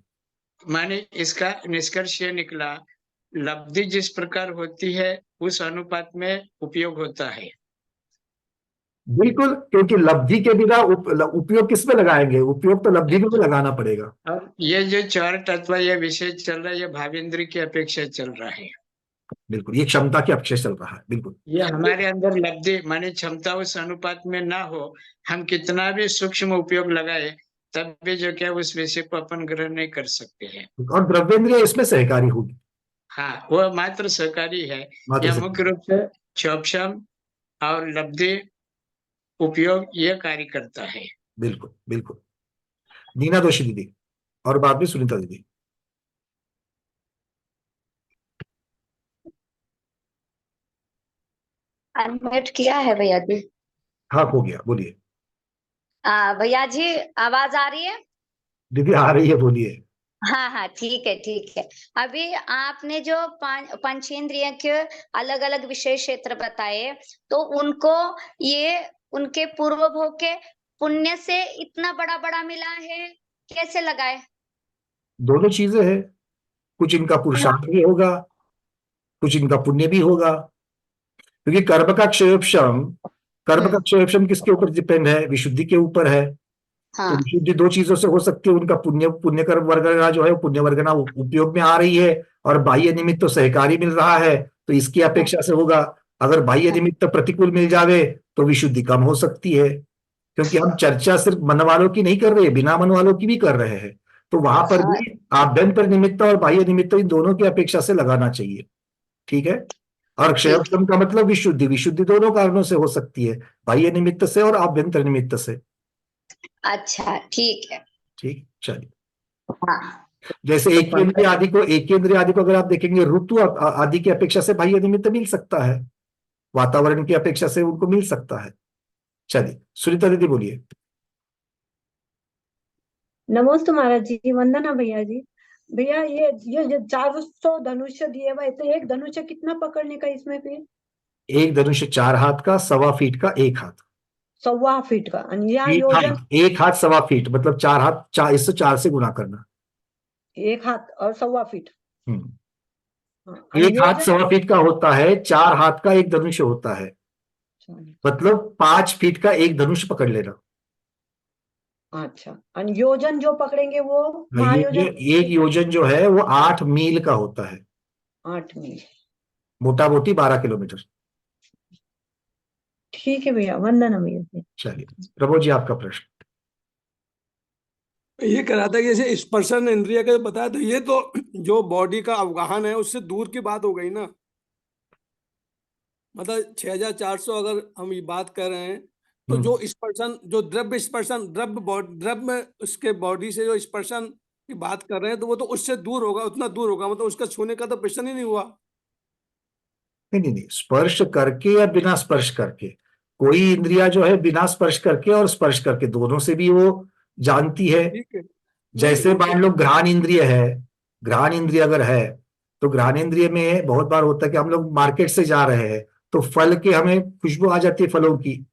माने इसका निष्कर्ष ये निकला, लब्धि जिस प्रकार होती है उस अनुपात में उपयोग होता है। बिल्कुल, क्योंकि लब्धि के बिना उपयोग किस में लगाएंगे? उपयोग तो लब्धि में भी लगाना पड़ेगा। और ये जो चार्ट अथवा ये विषय चल रहा है, ये भावेंद्र की अपेक्षा चल रहा है। बिल्कुल, ये क्षमता की अपेक्षा चल रहा है, बिल्कुल। ये हमारे अंदर लब्धि माने क्षमता उस अनुपात में ना हो, हम कितना भी सूक्ष्म उपयोग लगाए, तब भी जो क्या उस विषय को अपन ग्रहण नहीं कर सकते हैं। और द्रव्येंद्रिय इसमें सहकारी होगी, हाँ, वह मात्र सहकारी है। मात्र यह सहकारी। मुख्य रूप से क्षोभशम और लब्धि उपयोग ये कार्य करता है। बिल्कुल बिल्कुल। नीना दोषी दीदी और बाद में सुनीता दीदी। अनम्यूट किया है भैया जी। हाँ, हो गया, बोलिए भैया जी, आवाज आ रही है? दीदी, आ रही है, बोलिए। हाँ हाँ, ठीक है ठीक है। अभी आपने जो पंचेंद्रिय के अलग अलग विषय क्षेत्र बताए, तो उनको ये उनके पूर्व भोग के पुण्य से इतना बड़ा बड़ा मिला है, कैसे लगाए? दोनों चीजें हैं, कुछ इनका पुरुषार्थ भी होगा, कुछ इनका पुण्य भी होगा, क्योंकि कर्म का क्षयोपशम, कर्म का क्षयोपशम किसके ऊपर डिपेंड है? विशुद्धि के ऊपर है। तो हाँ विशुद्धि दो चीजों से हो सकती है, उनका पुण्य पुण्य कर्म वर्गना जो है वो पुण्य वर्गना उपयोग में आ रही है, और बाह्य निमित्त तो सहकारी मिल रहा है, तो इसकी अपेक्षा से होगा। अगर बाह्य निमित्त प्रतिकूल मिल जावे तो विशुद्धि कम हो सकती है, क्योंकि हम चर्चा सिर्फ मन वालों की नहीं कर रहे, बिना मन वालों की भी कर रहे हैं। तो वहां पर हाँ, भी आभ्यंतर निमित्त और बाह्य निमित्त इन दोनों की अपेक्षा से लगाना चाहिए, ठीक है। और ठीक क्षयोपशम का मतलब विशुद्धि, विशुद्धि दोनों कारणों से हो सकती है, बाह्य निमित्त से और आभ्यंतर निमित्त से। अच्छा ठीक है। ठीक, चलिए। हाँ जैसे एक केंद्रीय आदि को, एक केंद्रीय आदि को अगर आप देखेंगे, ऋतु आदि की अपेक्षा से बाह्य निमित्त मिल सकता है, वातावरण की अपेक्षा से उनको मिल सकता है। चलिए, सुनीता दीदी बोलिए। नमोस्तु महाराज जी, वंदना भैया जी। भैया ये जो 400 धनुष्य दिए हुए, तो एक धनुष्य कितना पकड़ने का इसमें फिर? एक धनुष 4 हाथ का, 1.25 फीट का एक हाथ। 1.25 फीट का, और यहाँ एक योजन हाथ, एक हाथ 1.25 फीट, मतलब 4 हाथ, 4 से गुना करना। 1 हाथ और 1.25 फीट। हम्म। हाँ, और एक हाथ योजन 1.25 फीट का होता है, 4 हाथ का एक धनुष होता है, मतलब 5 फीट का एक धनुष पकड़ लेना। अच्छा, और योजन जो पकड़ेंगे वो महायोजन एक योजन जो है वो 8 मील का होता है, 8 मील। मोटा मोटी 12 किलोमीटर। ठीक है भैया, वंदना भैया जी। चलिए, प्रभु जी आपका प्रश्न। ये कह रहा था कि जैसे स्पर्शन इंद्रिय का बताया, तो ये तो जो बॉडी का अवगाहन है उससे दूर की बात हो गई ना। मतलब 6400 अगर हम ये बात कर रहे हैं, तो जो स्पर्शन, जो द्रव्य स्पर्शन, द्रव्य में उसके बॉडी से जो स्पर्शन की बात कर रहे हैं, तो वो तो उससे दूर होगा, उतना दूर होगा, मतलब उसका छूने का तो प्रश्न ही नहीं हुआ। नहीं नहीं नहीं, स्पर्श करके या बिना स्पर्श करके, कोई इंद्रिया जो है बिना स्पर्श करके और स्पर्श करके दोनों से भी वो जानती है। ठीक है, नहीं जैसे वो तो मान लो घ्राण इंद्रिय है, घ्राण इंद्रिय अगर है, तो घ्राण इंद्रिय में बहुत बार होता है कि हम लोग मार्केट से जा रहे हैं, तो फल के हमें खुशबू आ जाती है फलों की,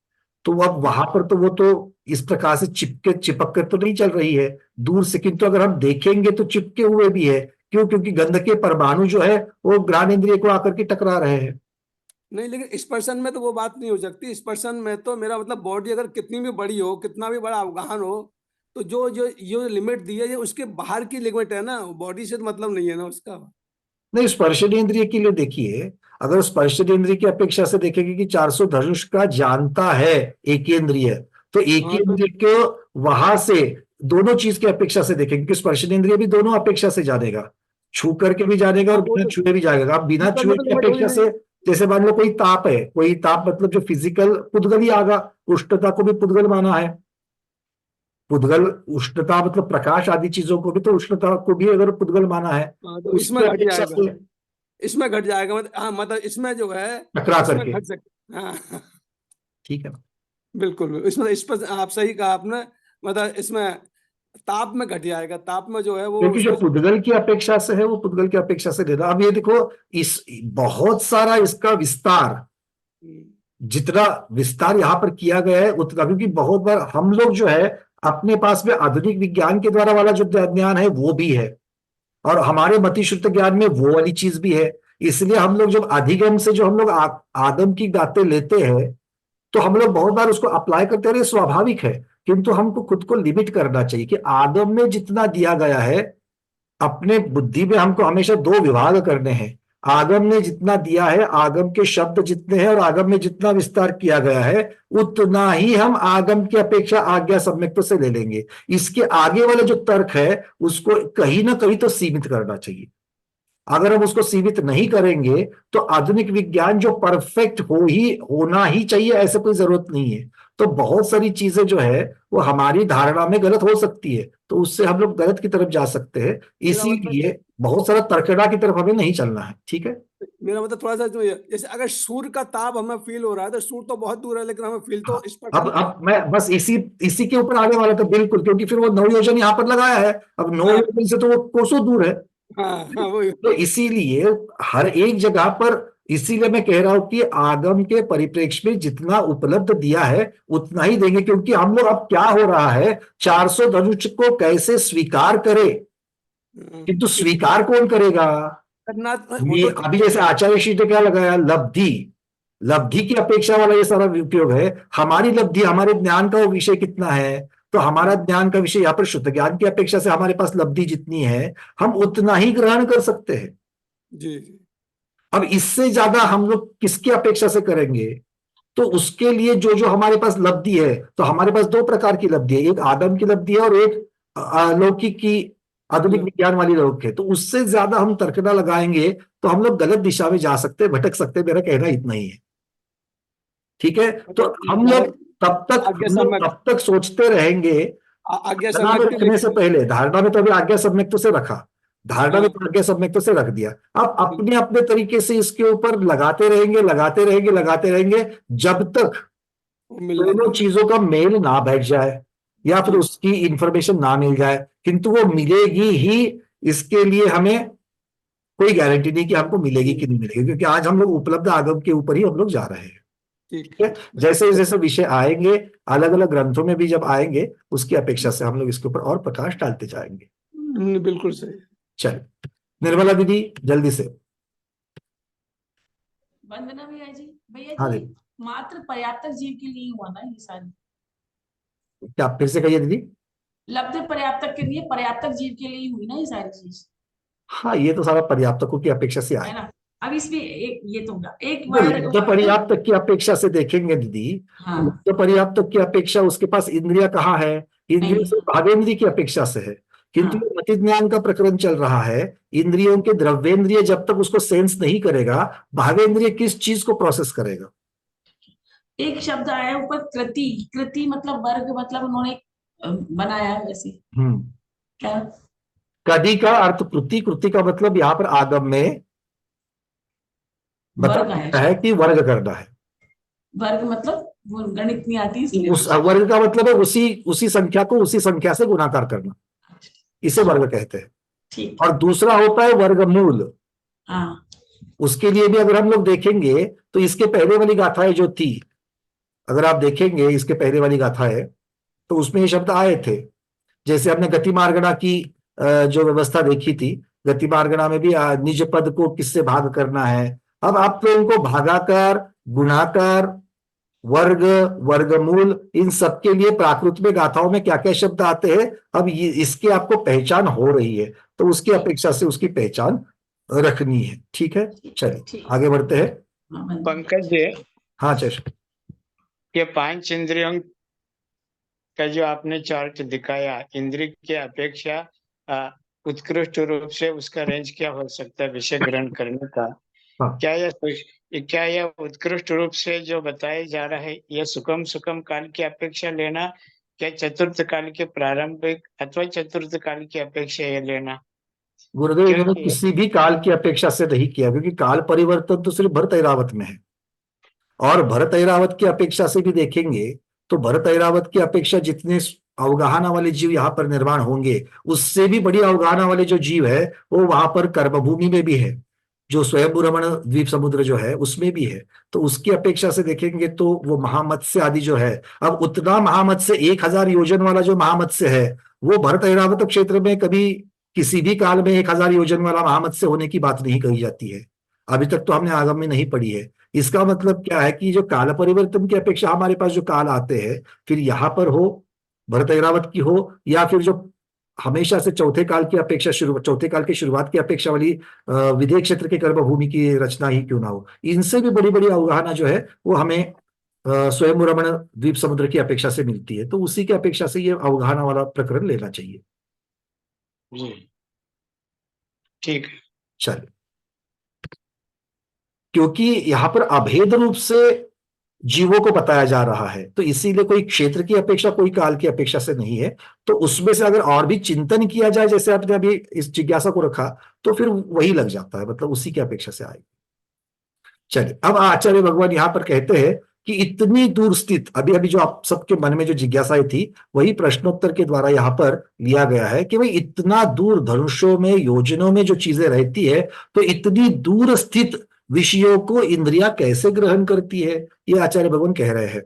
तो अब वहां पर तो वो तो इस प्रकार से चिपक कर तो नहीं चल रही है दूर से, किंतु अगर हम देखेंगे तो चिपके हुए भी है। क्यों? क्योंकि गंध के परमाणु जो है वो घ्राण इंद्रिय को आकर के टकरा रहे हैं। नहीं, लेकिन स्पर्शन में तो वो बात नहीं हो सकती। स्पर्शन में तो मेरा मतलब बॉडी अगर कितनी भी बड़ी हो, कितना भी बड़ा अवगाहन हो, तो जो जो ये लिमिट दी है, ये उसके बाहर की लिमिट है ना, बॉडी से तो मतलब नहीं है ना उसका। नहीं, स्पर्शनेंद्रिय के लिए देखिए, अगर स्पर्शनेंद्रिय की अपेक्षा से देखेंगे कि 400 धनुष का जानता है एकेंद्रिय, तो हाँ, तो एकेंद्रिय को वहां से दोनों चीज की अपेक्षा से देखेंगे, क्योंकि स्पर्शनेंद्रिय भी दोनों अपेक्षा से जानेगा, छू करके भी जानेगा और हाँ, वो बिना तो छुए भी जानेगा। अब बिना ऊपर छुए में तो की लिमिट होगी अपेक्षा से, नहीं। जैसे मान लो कोई ताप है, कोई ताप मतलब जो फिजिकल पुद्गल ही आगा, उष्णता को भी पुद्गल माना है। पुद्गल उष्णता मतलब प्रकाश आदि चीजों को भी, तो उष्णता को भी अगर पुद्गल माना है, हाँ, तो तो उसकी इसमें घट अपेक्षा जाएगा, से इसमें घट जाएगा, मतलब हाँ, मतलब इसमें जो है, टकरा इसमें करके, घट सकता, हाँ ठीक है ना। बिल्कुल, इसमें इस पर आप सही कहा आपने, मतलब इसमें ताप में घट जाएगा, ताप में जो है वो क्योंकि जो उसको। पुद्गल की अपेक्षा से है वो पुद्गल की अपेक्षा से देना। अब ये देखो, इस बहुत सारा इसका विस्तार, जितना विस्तार यहाँ पर किया गया है उतना, क्योंकि बहुत बार हम लोग जो है अपने पास में आधुनिक विज्ञान के द्वारा वाला जो ज्ञान है वो भी है, और हमारे मति शुद्ध ज्ञान में वो वाली चीज भी है। इसलिए हम लोग जब अधिगम से जो हम लोग आगम की बातें लेते हैं, तो हम लोग बहुत बार उसको अप्लाई करते रहे, स्वाभाविक है, किंतु हमको खुद को लिमिट करना चाहिए कि आगम में जितना दिया गया है, अपने बुद्धि में हमको हमेशा दो विभाग करने हैं। आगम ने जितना दिया है, आगम के शब्द जितने हैं और आगम में जितना विस्तार किया गया है, उतना ही हम आगम की अपेक्षा आज्ञा सम्यक्त से ले लेंगे। इसके आगे वाले जो तर्क है उसको कहीं ना कहीं तो सीमित करना चाहिए। अगर हम उसको सीमित नहीं करेंगे तो आधुनिक विज्ञान जो परफेक्ट होना ही चाहिए ऐसे कोई जरूरत नहीं है। तो बहुत सारी चीजें जो है वो हमारी धारणा में गलत हो सकती है, तो उससे हम लोग गलत की तरफ जा सकते हैं। इसीलिए बहुत सारा तर्कड़ा की तरफ हमें नहीं चलना है। ठीक है, मेरा मतलब थोड़ा सा जैसे अगर सूर्य का ताप हमें फील हो रहा है तो सूर्य तो बहुत दूर है, लेकिन हमें फील तो अब मैं बस इसी के ऊपर आने वाला था, बिल्कुल, क्योंकि फिर वो नवयोजन यहाँ पर लगाया है। अब नवयोजन से तो वो कोसों दूर है। वही। तो इसीलिए हर एक जगह पर, इसीलिए मैं कह रहा हूं कि आगम के परिप्रेक्ष्य में जितना उपलब्ध दिया है उतना ही देंगे, क्योंकि हम लोग, अब क्या हो रहा है, 400 धनुष को कैसे स्वीकार करे, किंतु स्वीकार कौन करेगा? ये अभी जैसे आचार्य श्री ने क्या लगाया, लब्धि की अपेक्षा वाला ये सारा उपयोग है। हमारी लब्धि, हमारे ज्ञान का वो विषय कितना है, तो हमारा ज्ञान का विषय यहाँ पर शुद्ध ज्ञान की अपेक्षा से हमारे पास लब्धि जितनी है हम उतना ही ग्रहण कर सकते हैं जी। अब इससे ज्यादा हम लोग किसकी अपेक्षा से करेंगे? तो उसके लिए जो जो हमारे पास लब्धि है, तो हमारे पास दो प्रकार की लब्धि है, एक आगम की लब्धि है और एक अलौकिक की, आधुनिक विज्ञान वाली लौकिक है। तो उससे ज्यादा हम तर्कना लगाएंगे तो हम लोग गलत दिशा में जा सकते हैं, भटक सकते हैं। मेरा कहना इतना ही है। ठीक है, तो हम लोग तब तक सोचते रहेंगे। धारणा में रखने से पहले, धारणा में तो अभी आज्ञा सम्यक्त से रखा, धारणा में तो आज्ञा सम्यक्त से रख दिया। अब अपने अपने तरीके से इसके ऊपर लगाते रहेंगे जब तक दोनों चीजों का मेल ना बैठ जाए या फिर उसकी इंफॉर्मेशन ना मिल जाए, किंतु वो मिलेगी ही। इसके लिए हमें कोई गारंटी नहीं कि हमको मिलेगी कि नहीं मिलेगी, क्योंकि आज हम लोग उपलब्ध आगम के ऊपर ही हम लोग जा रहे हैं। ठीक है, जैसे जैसे विषय आएंगे, अलग अलग ग्रंथों में भी जब आएंगे, उसकी अपेक्षा से हम लोग इसके ऊपर और प्रकाश डालते जाएंगे। बिल्कुल सही। चलिए, निर्मला दीदी जल्दी से। वंदना भैया हाँ जी, दीदी, मात्र पर्याप्तक जीव के लिए हुआ ना ये सारी? क्या फिर से कहिए दीदी? लब्ध पर्याप्तक के लिए, पर्याप्तक जीव के लिए हुई ना ये सारी चीज? हाँ, ये तो सारा पर्याप्तकों की अपेक्षा से है आया। ना? अब इसमें एक लब्ध पर्याप्तक की अपेक्षा से देखेंगे दीदी, लब्ध पर्याप्तक की अपेक्षा उसके पास इंद्रिया कहाँ है? इंद्रिय से भावेंद्रिय की अपेक्षा से है। किंतु मति ज्ञान का प्रकरण चल रहा है, इंद्रियों के द्रव्येंद्रिय जब तक उसको सेंस नहीं करेगा, भावेंद्रिय किस चीज को प्रोसेस करेगा? एक शब्द आया ऊपर, कृति मतलब वर्ग, मतलब उन्होंने बनाया वैसे। क्या कदी का अर्थ कृति का मतलब यहाँ पर आगम में बताया है कि वर्ग करना है। वर्ग मतलब वो गणित नहीं आती इसलिए। उस वर्ग का मतलब है उसी संख्या को उसी संख्या से गुणाकार करना, इसे वर्ग कहते हैं। और दूसरा होता है वर्गमूल। उसके लिए भी अगर हम लोग देखेंगे तो इसके पहले वाली गाथाएं जो थी, अगर आप देखेंगे इसके पहले वाली गाथाएं, तो उसमें ये शब्द आए थे। जैसे हमने गतिमार्गणा की जो व्यवस्था देखी थी, गतिमार्गणा में भी निज पद को किससे भाग करना है। अब आप लोगों को भागाकार, गुणाकार, वर्ग, वर्गमूल, इन सब के लिए प्राकृत में गाथाओं में क्या क्या शब्द आते हैं, अब ये इसकी आपको पहचान हो रही है, तो उसकी अपेक्षा से उसकी पहचान रखनी है। ठीक है, चलिए आगे बढ़ते हैं। पंकज जी, हाँ चेश, ये 5 इंद्रियों का जो आपने चार्ट दिखाया, इंद्रिय के अपेक्षा उत्कृष्ट रूप से उसका रेंज क्या हो सकता है विषय ग्रहण करने का? क्या यह उत्कृष्ट रूप से जो बताया जा रहा है, यह सुकम काल की अपेक्षा लेना, क्या चतुर्थ काल के प्रारंभिक अथवा चतुर्थ काल की अपेक्षा यह लेना? गुरुदेव, इन्होंने किसी भी काल की अपेक्षा से नहीं किया, क्योंकि काल परिवर्तन तो सिर्फ भरत ऐरावत में है। और भरत ऐरावत की अपेक्षा से भी देखेंगे तो भरत ऐरावत की अपेक्षा जितने अवगाहना वाले जीव यहाँ पर निर्माण होंगे, उससे भी बड़ी अवगाहना वाले जो जीव है वो वहां पर कर्मभूमि में भी है, जो स्वयंभू रमण द्वीप समुद्र जो है उसमें भी है। तो उसकी अपेक्षा से देखेंगे तो वो महामत्स्य आदि जो है, अब उतना महामत्स्य 1000 योजन वाला जो महामत्स्य है, वो भरत ऐरावत क्षेत्र में कभी किसी भी काल में 1000 योजन वाला महामत्स्य होने की बात नहीं कही जाती है। अभी तक तो हमने आगम में नहीं पढ़ी है, इसका मतलब क्या है कि जो काल परिवर्तन की अपेक्षा हमारे पास जो काल आते हैं, फिर यहां पर हो भरत ऐरावत की हो, या फिर जो हमेशा से चौथे काल की अपेक्षा चौथे काल की शुरुआत की अपेक्षा वाली विदेह क्षेत्र के कर्मभूमि की रचना ही क्यों ना हो, इनसे भी बड़ी बड़ी अवगाहना जो है वो हमें स्वयं रमण द्वीप समुद्र की अपेक्षा से मिलती है। तो उसी की अपेक्षा से ये अवगाहना वाला प्रकरण लेना चाहिए। जी ठीक है। चलिए, क्योंकि यहां पर अभेद रूप से जीवों को बताया जा रहा है, तो इसीलिए कोई क्षेत्र की अपेक्षा कोई काल की अपेक्षा से नहीं है। तो उसमें से अगर और भी चिंतन किया जाए, जैसे आपने अभी इस जिज्ञासा को रखा, तो फिर वही लग जाता है, मतलब उसी की अपेक्षा से आएगी। चलिए, अब आचार्य भगवान यहां पर कहते हैं कि इतनी दूर स्थित, अभी अभी जो आप सबके मन में जो जिज्ञासाएं थी, वही प्रश्नोत्तर के द्वारा यहां पर लिया गया है कि भाई इतना दूर धनुषों में, योजनों में जो चीजें रहती है, तो इतनी दूर स्थित विषयों को इंद्रियां कैसे ग्रहण करती है, ये आचार्य भगवान कह रहे हैं।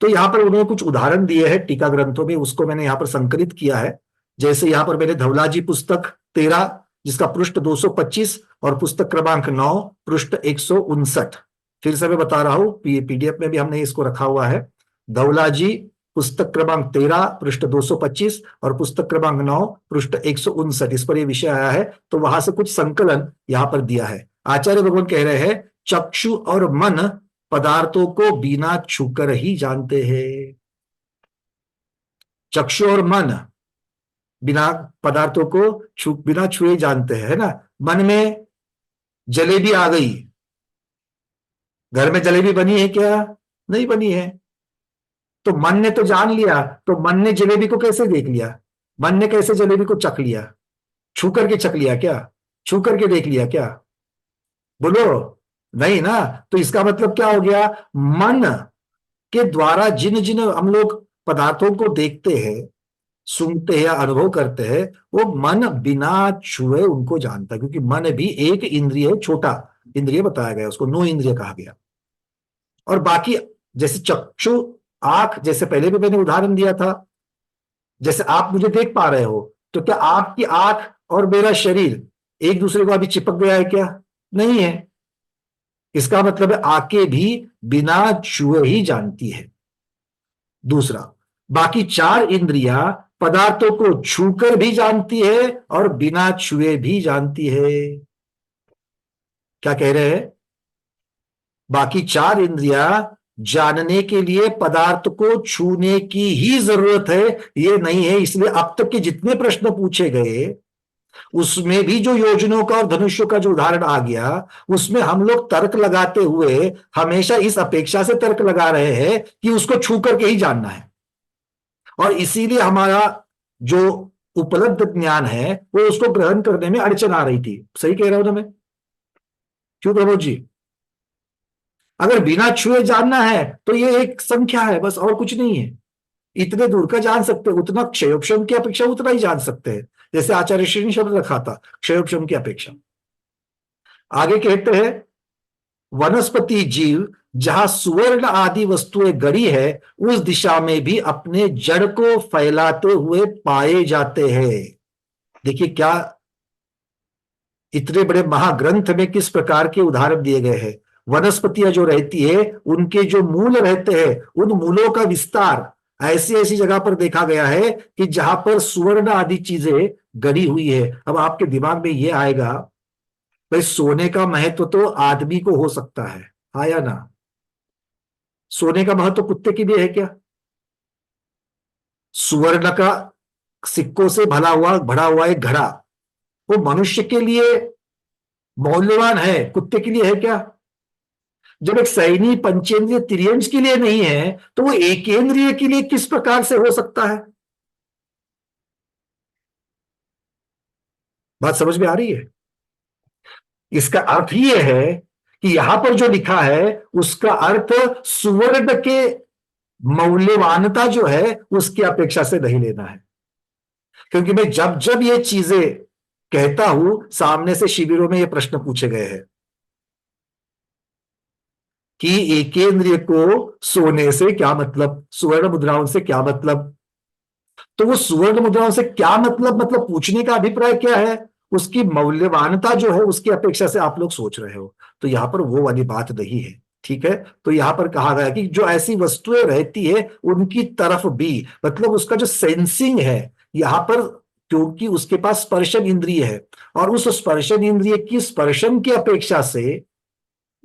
तो यहां पर उन्होंने कुछ उदाहरण दिए हैं टीका ग्रंथों में, उसको मैंने यहां पर संकलित किया है। जैसे यहां पर मैंने धवलाजी पुस्तक 13, जिसका पृष्ठ 225 और पुस्तक क्रमांक 9 पृष्ठ 159, फिर से मैं बता रहा हूं, पीडीएफ में भी हमने इसको रखा हुआ है। धवलाजी पुस्तक क्रमांक 13 पृष्ठ 225 और पुस्तक क्रमांक 9 पृष्ठ 159, इस पर यह विषय आया है, तो वहां से कुछ संकलन यहां पर दिया है। आचार्य भगवान कह रहे हैं, चक्षु और मन पदार्थों को बिना छूकर ही जानते हैं। चक्षु और मन बिना पदार्थों को बिना छुए जानते हैं, है ना। मन में जलेबी आ गई, घर में जलेबी बनी है क्या? नहीं बनी है, तो मन ने तो जान लिया, तो मन ने जलेबी को कैसे देख लिया? मन ने कैसे जलेबी को चख लिया? छू करके चख लिया क्या? छू करके देख लिया क्या? बोलो, नहीं ना। तो इसका मतलब क्या हो गया? मन के द्वारा जिन जिन हम लोग पदार्थों को देखते हैं, सुनते हैं या अनुभव करते हैं, वो मन बिना छुए उनको जानता है, क्योंकि मन भी एक इंद्रिय, छोटा इंद्रिय बताया गया, उसको 9 इंद्रिय कहा गया। और बाकी जैसे चक्षु, आंख, जैसे पहले भी मैंने उदाहरण दिया था, जैसे आप मुझे देख पा रहे हो, तो क्या आपकी आंख और मेरा शरीर एक दूसरे को अभी चिपक गया है क्या? नहीं है। इसका मतलब है आंखें भी बिना छुए ही जानती है। दूसरा, बाकी 4 इंद्रियां पदार्थों को छूकर भी जानती है और बिना छुए भी जानती है। क्या कह रहे हैं? बाकी 4 इंद्रियां जानने के लिए पदार्थ को छूने की ही जरूरत है, ये नहीं है। इसलिए अब तक के जितने प्रश्न पूछे गए, उसमें भी जो योजनों का और धनुष्यों का जो उदाहरण आ गया, उसमें हम लोग तर्क लगाते हुए हमेशा इस अपेक्षा से तर्क लगा रहे हैं कि उसको छू करके ही जानना है, और इसीलिए हमारा जो उपलब्ध ज्ञान है वो उसको ग्रहण करने में अड़चन आ रही थी। सही कह रहा हूं ना मैं? क्यों प्रमोद जी? अगर बिना छुए जानना है तो ये एक संख्या है बस, और कुछ नहीं है। इतने दूर का जान सकते हैं, उतना क्षयोपशम की अपेक्षा उतना ही जान सकते हैं, जैसे आचार्य श्री ने शब्द रखा था, क्षयोपशम की अपेक्षा। आगे कहते हैं, वनस्पति जीव जहां सुवर्ण आदि वस्तुएं गड़ी है, उस दिशा में भी अपने जड़ को फैलाते हुए पाए जाते हैं। देखिए क्या इतने बड़े महाग्रंथ में किस प्रकार के उदाहरण दिए गए हैं। वनस्पतियां जो रहती है, उनके जो मूल रहते हैं, उन मूलों का विस्तार ऐसी ऐसी जगह पर देखा गया है कि जहां पर सुवर्ण आदि चीजें गड़ी हुई है। अब आपके दिमाग में यह आएगा, भाई सोने का महत्व तो आदमी को हो सकता है, हाँ या ना? सोने का महत्व कुत्ते के लिए है क्या? सुवर्ण का सिक्कों से भरा हुआ एक घड़ा, वो मनुष्य के लिए मौल्यवान है, कुत्ते के लिए है क्या? जब एक सैनी पंचेंद्रिय त्रियंश के लिए नहीं है, तो वो एकेंद्रिय के लिए किस प्रकार से हो सकता है? बात समझ में आ रही है? इसका अर्थ यह है कि यहां पर जो लिखा है उसका अर्थ सुवर्ण के मौल्यवानता जो है उसकी अपेक्षा से नहीं लेना है। क्योंकि मैं जब जब ये चीजें कहता हूं, सामने से शिविरों में ये प्रश्न पूछे गए हैं कि एकेंद्रिय को सोने से क्या मतलब, सुवर्ण मुद्राओं से क्या मतलब। तो वो सुवर्ण मुद्राओं से क्या मतलब पूछने का अभिप्राय क्या है? उसकी मौल्यवानता जो है उसकी अपेक्षा से आप लोग सोच रहे हो। तो यहां पर वो वाली बात नहीं है। ठीक है, तो यहां पर कहा गया कि जो ऐसी वस्तुएं रहती है उनकी तरफ भी, मतलब उसका जो सेंसिंग है यहां पर, क्योंकि उसके पास स्पर्शन इंद्रिय है और उस स्पर्शन इंद्रिय की स्पर्शन की अपेक्षा से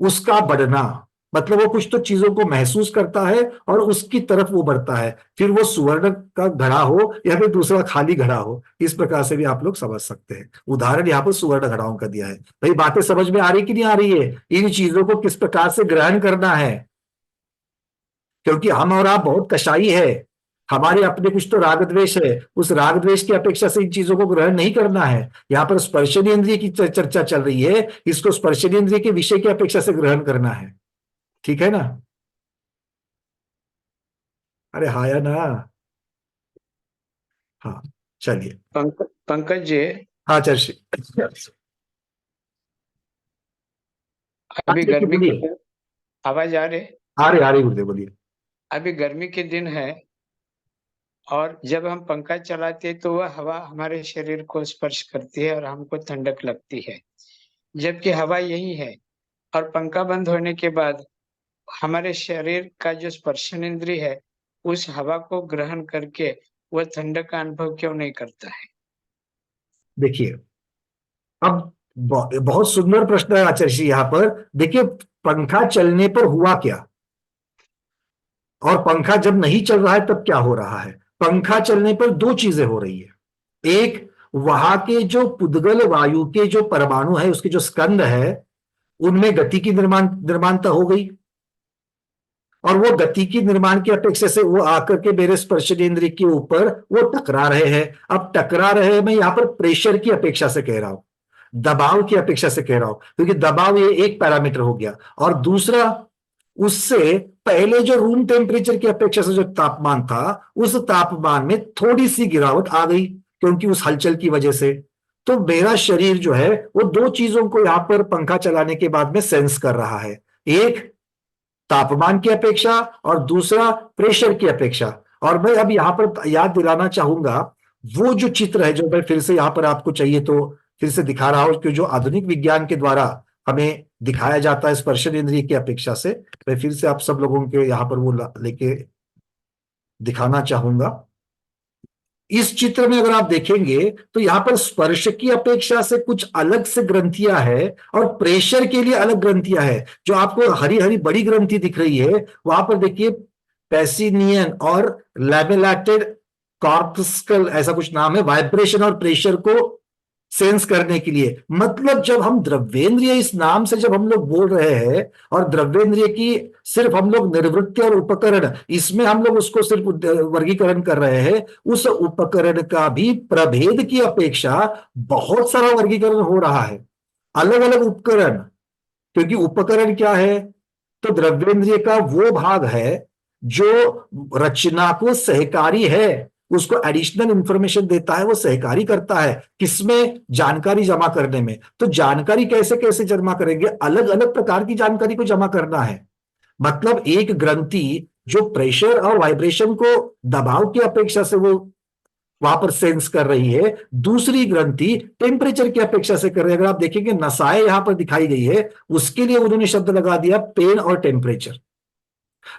उसका बढ़ना, मतलब वो कुछ तो चीजों को महसूस करता है और उसकी तरफ वो बढ़ता है, फिर वो सुवर्ण का घड़ा हो या फिर दूसरा खाली घड़ा हो, इस प्रकार से भी आप लोग समझ सकते हैं। उदाहरण यहाँ पर सुवर्ण घड़ाओं का दिया है। भाई बातें समझ में आ रही कि नहीं आ रही है, इन चीजों को किस प्रकार से ग्रहण करना है, क्योंकि हम और आप बहुत कशाई है, हमारे अपने कुछ तो राग द्वेष है, उस राग द्वेष की अपेक्षा से इन चीजों को ग्रहण नहीं करना है। यहाँ पर स्पर्शनेंद्रिय की चर्चा चल रही है, इसको स्पर्शनेंद्रिय के विषय की अपेक्षा से ग्रहण करना है, ठीक है ना? अरे हाँ या ना? हाँ चलिए। पंकज जी, हाँ चर्षि, अभी गर्मी बोलिए। की आवाज आ रही? आ रही गुरुदेव, बोलिए। अभी गर्मी के दिन है और जब हम पंखा चलाते हैं तो वह हवा हमारे शरीर को स्पर्श करती है और हमको ठंडक लगती है, जबकि हवा यही है और पंखा बंद होने के बाद हमारे शरीर का जो स्पर्शन इंद्रिय है उस हवा को ग्रहण करके वह ठंडक का अनुभव क्यों नहीं करता है? देखिए, अब बहुत सुंदर प्रश्न है आचार्य जी यहाँ पर। देखिए, पंखा चलने पर हुआ क्या और पंखा जब नहीं चल रहा है तब क्या हो रहा है? पंखा चलने पर दो चीजें हो रही है। एक, वहां के जो पुद्गल वायु के जो परमाणु है, उसके जो स्कंद है, उनमें गति की निर्माणता हो गई और वो गति की निर्माण की अपेक्षा से वो आकर के मेरे स्पर्शनेंद्रिय के ऊपर वो टकरा रहे हैं। अब टकरा रहे हैं, मैं यहां पर प्रेशर की अपेक्षा से कह रहा हूं, दबाव की अपेक्षा से कह रहा हूं, क्योंकि दबाव ये एक पैरामीटर हो गया। और दूसरा, उससे पहले जो रूम टेम्परेचर की अपेक्षा से जो तापमान था, उस तापमान में थोड़ी सी गिरावट आ गई क्योंकि उस हलचल की वजह से। तो मेरा शरीर जो है वो दो चीजों को यहां पर पंखा चलाने के बाद में सेंस कर रहा है, एक तापमान की अपेक्षा और दूसरा प्रेशर की अपेक्षा। और मैं अब यहां पर याद दिलाना चाहूंगा वो जो चित्र है, जो मैं फिर से यहां पर आपको चाहिए तो फिर से दिखा रहा हूं, कि जो आधुनिक विज्ञान के द्वारा हमें दिखाया जाता है स्पर्शन इंद्रिय की अपेक्षा से, मैं फिर से आप सब लोगों के यहां पर वो लेके दिखाना चाहूंगा। इस चित्र में अगर आप देखेंगे तो यहां पर स्पर्श की अपेक्षा से कुछ अलग से ग्रंथियां है और प्रेशर के लिए अलग ग्रंथियां है। जो आपको हरी हरी बड़ी ग्रंथि दिख रही है, वहां पर देखिए पैसिनियन और लैमेलेटेड कॉर्पस्कल, ऐसा कुछ नाम है, वाइब्रेशन और प्रेशर को सेंस करने के लिए। मतलब जब हम द्रव्येंद्रिय इस नाम से जब हम लोग बोल रहे हैं, और द्रव्येंद्रिय की सिर्फ हम लोग निर्वृत्ति और उपकरण, इसमें हम लोग उसको सिर्फ वर्गीकरण कर रहे हैं, उस उपकरण का भी प्रभेद की अपेक्षा बहुत सारा वर्गीकरण हो रहा है, अलग अलग उपकरण। क्योंकि उपकरण क्या है? तो द्रव्येंद्रिय का वो भाग है जो रचना को सहकारी है, उसको एडिशनल इंफॉर्मेशन देता है, वो सहकारी करता है किसमें? जानकारी जमा करने में। तो जानकारी कैसे कैसे जमा करेंगे? अलग अलग प्रकार की जानकारी को जमा करना है। मतलब एक ग्रंथि जो प्रेशर और वाइब्रेशन को दबाव की अपेक्षा से वो वहां पर सेंस कर रही है, दूसरी ग्रंथि टेम्परेचर की अपेक्षा से कर रही है। अगर आप देखेंगे नसाएं यहां पर दिखाई गई है, उसके लिए उन्होंने शब्द लगा दिया पेन और टेम्परेचर।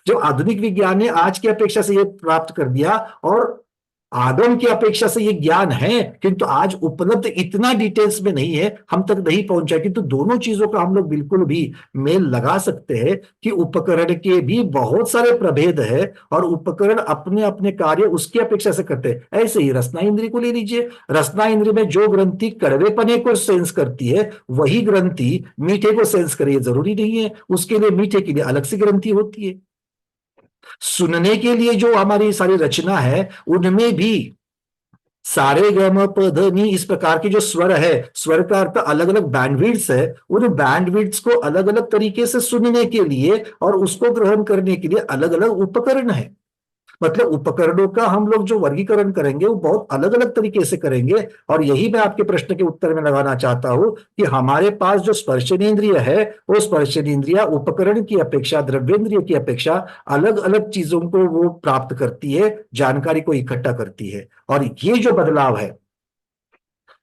जो आधुनिक विज्ञान ने आज की अपेक्षा से यह प्राप्त कर दिया, और आगम की अपेक्षा से ये ज्ञान है किंतु आज उपलब्ध इतना डिटेल्स में नहीं है, हम तक नहीं पहुंचा। किंतु दोनों चीजों का हम लोग बिल्कुल भी मेल लगा सकते हैं कि उपकरण के भी बहुत सारे प्रभेद है और उपकरण अपने अपने कार्य उसकी अपेक्षा से करते हैं। ऐसे ही रसना इंद्रिय को ले लीजिए, रसना इंद्रिय में जो ग्रंथि कड़वेपने को सेंस करती है, वही ग्रंथि मीठे को सेंस करे जरूरी नहीं है, उसके लिए मीठे के लिए अलग सी ग्रंथि होती है। सुनने के लिए जो हमारी सारी रचना है, उनमें भी सारे गम प ध नी इस प्रकार के जो स्वर है, स्वर का अर्थ अलग अलग बैंडविड्स है, उन बैंडविड्स को अलग अलग तरीके से सुनने के लिए और उसको ग्रहण करने के लिए अलग अलग उपकरण है। मतलब उपकरणों का हम लोग जो वर्गीकरण करेंगे वो बहुत अलग अलग तरीके से करेंगे। और यही मैं आपके प्रश्न के उत्तर में लगाना चाहता हूं कि हमारे पास जो स्पर्शनेंद्रिय है, वो स्पर्शनेंद्रिय उपकरण की अपेक्षा, द्रव्येंद्रिय की अपेक्षा अलग अलग चीजों को वो प्राप्त करती है, जानकारी को इकट्ठा करती है। और ये जो बदलाव है,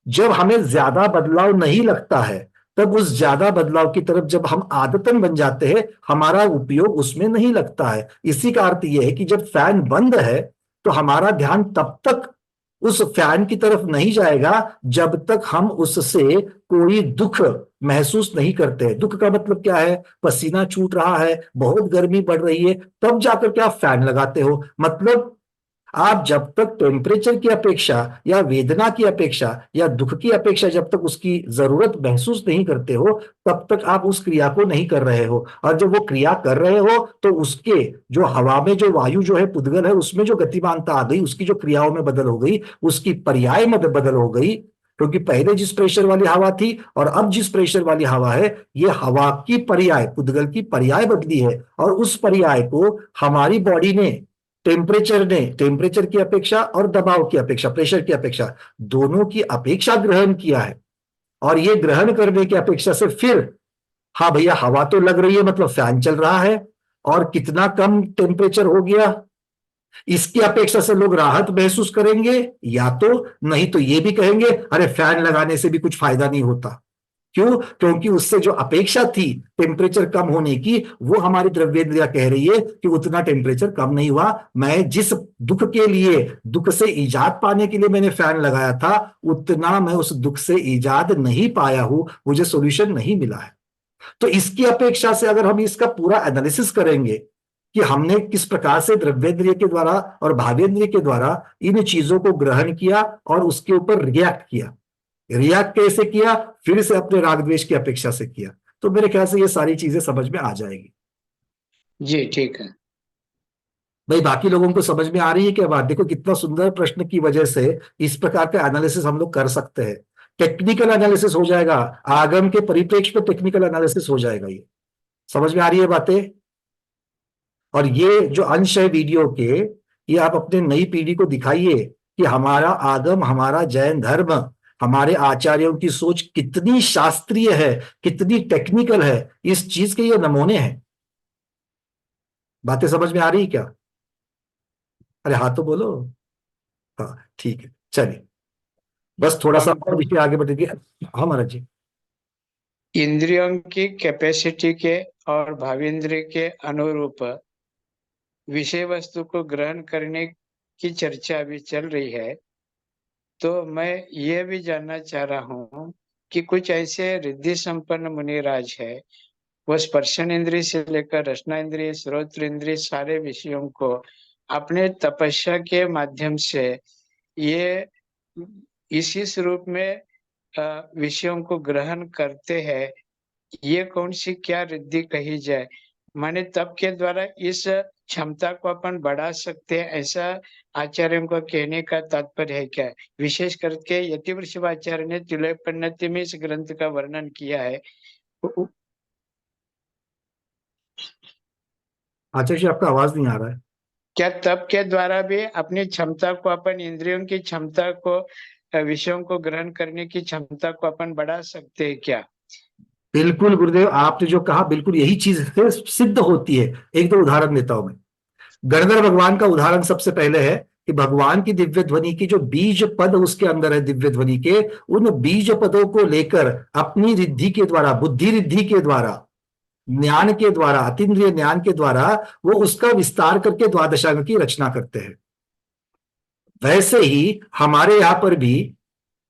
जब हमें ज्यादा बदलाव नहीं लगता है तब उस ज्यादा बदलाव की तरफ जब हम आदतन बन जाते हैं, हमारा उपयोग उसमें नहीं लगता है। इसी का अर्थ यह है कि जब फैन बंद है तो हमारा ध्यान तब तक उस फैन की तरफ नहीं जाएगा जब तक हम उससे कोई दुख महसूस नहीं करते। दुख का मतलब क्या है? पसीना छूट रहा है, बहुत गर्मी बढ़ रही है, तब जाकर के आप फैन लगाते हो। मतलब आप जब तक टेम्परेचर की अपेक्षा या वेदना की अपेक्षा या दुख की अपेक्षा जब तक उसकी जरूरत महसूस नहीं करते हो, तब तक आप उस क्रिया को नहीं कर रहे हो। और जब वो क्रिया कर रहे हो तो उसके जो हवा में जो वायु जो है पुद्गल है, उसमें जो गतिमानता आ गई, उसकी जो क्रियाओं में बदल हो गई, उसकी पर्याय में बदल हो गई। क्योंकि पहले जिस प्रेशर वाली हवा थी और अब जिस प्रेशर वाली हवा है, ये हवा की पर्याय, पुद्गल की पर्याय बदली है। और उस पर्याय को हमारी बॉडी ने टेम्परेचर की अपेक्षा और दबाव की अपेक्षा, प्रेशर की अपेक्षा, दोनों की अपेक्षा ग्रहण किया है। और ये ग्रहण करने की अपेक्षा से फिर, हाँ भैया हवा तो लग रही है मतलब फैन चल रहा है, और कितना कम टेम्परेचर हो गया, इसकी अपेक्षा से लोग राहत महसूस करेंगे, या तो नहीं तो ये भी कहेंगे अरे फैन लगाने से भी कुछ फायदा नहीं होता। क्यों? क्योंकि उससे जो अपेक्षा थी टेम्परेचर कम होने की, वो हमारी द्रव्येंद्रिया कह रही है कि उतना टेम्परेचर कम नहीं हुआ। मैं जिस दुख के लिए, दुख से इजाद पाने के लिए मैंने फैन लगाया था, उतना मैं उस दुख से इजाद नहीं पाया हूं, मुझे सॉल्यूशन नहीं मिला है। तो इसकी अपेक्षा से अगर हम इसका पूरा एनालिसिस करेंगे कि हमने किस प्रकार से द्रव्येंद्रिय के द्वारा और भावेंद्रिय के द्वारा इन चीजों को ग्रहण किया और उसके ऊपर रिएक्ट कैसे किया, फिर से अपने राग द्वेष की अपेक्षा से किया, तो मेरे ख्याल से ये सारी चीजें समझ में आ जाएगी। जी ठीक है भाई बाकी लोगों को समझ में आ रही है क्या बात? देखो कितना सुंदर प्रश्न की वजह से इस प्रकार का एनालिसिस हम लोग कर सकते हैं। टेक्निकल एनालिसिस हो जाएगा, आगम के परिप्रेक्ष्य में टेक्निकल एनालिसिस हो जाएगा। ये समझ में आ रही है बातें? और ये जो अंश है वीडियो के, ये आप अपने नई पीढ़ी को दिखाइए कि हमारा आगम, हमारा जैन धर्म, हमारे आचार्यों की सोच कितनी शास्त्रीय है, कितनी टेक्निकल है। इस चीज के ये नमूने हैं। बातें समझ में आ रही है क्या? अरे हाँ तो बोलो। हाँ ठीक है, चलिए बस थोड़ा सा और विषय आगे बढ़ेंगे। हाँ महाराज जी। इंद्रियों की कैपेसिटी के और भावेंद्रिय के अनुरूप विषय वस्तु को ग्रहण करने की चर्चा अभी चल रही है, तो मैं ये भी जानना चाह रहा हूँ कि कुछ ऐसे रिद्धि संपन्न मुनिराज है, वो स्पर्शन इंद्रिय से लेकर रसना इंद्रिय, श्रोत्र इंद्रिय, सारे विषयों को अपने तपस्या के माध्यम से ये इसी स्वरूप में विषयों को ग्रहण करते हैं। ये कौन सी क्या रिद्धि कही जाए? माने तप के द्वारा इस क्षमता को अपन बढ़ा सकते हैं, ऐसा आचार्यों का कहने का तात्पर्य है क्या? विशेष करके यतिवृषभाचार्य ने तिलोपन्नति में इस ग्रंथ का वर्णन किया है। आचार्य जी आपका आवाज नहीं आ रहा है। क्या तप के द्वारा भी अपनी क्षमता को, अपन इंद्रियों की क्षमता को, विषयों को ग्रहण करने की क्षमता को अपन बढ़ा सकते हैं क्या? बिल्कुल गुरुदेव, आपने जो कहा बिल्कुल यही चीज से सिद्ध होती है। एक दो उदाहरण देता हूं मैं। गणधर भगवान का उदाहरण सबसे पहले है कि भगवान की दिव्य ध्वनि की जो बीज पद उसके अंदर है, दिव्य ध्वनि के, उन बीज पदों को लेकर अपनी रिद्धि के द्वारा, बुद्धि रिद्धि के द्वारा, ज्ञान के द्वारा, अतीन्द्रिय ज्ञान के द्वारा वो उसका विस्तार करके द्वादशांग की रचना करते हैं। वैसे ही हमारे यहां पर भी,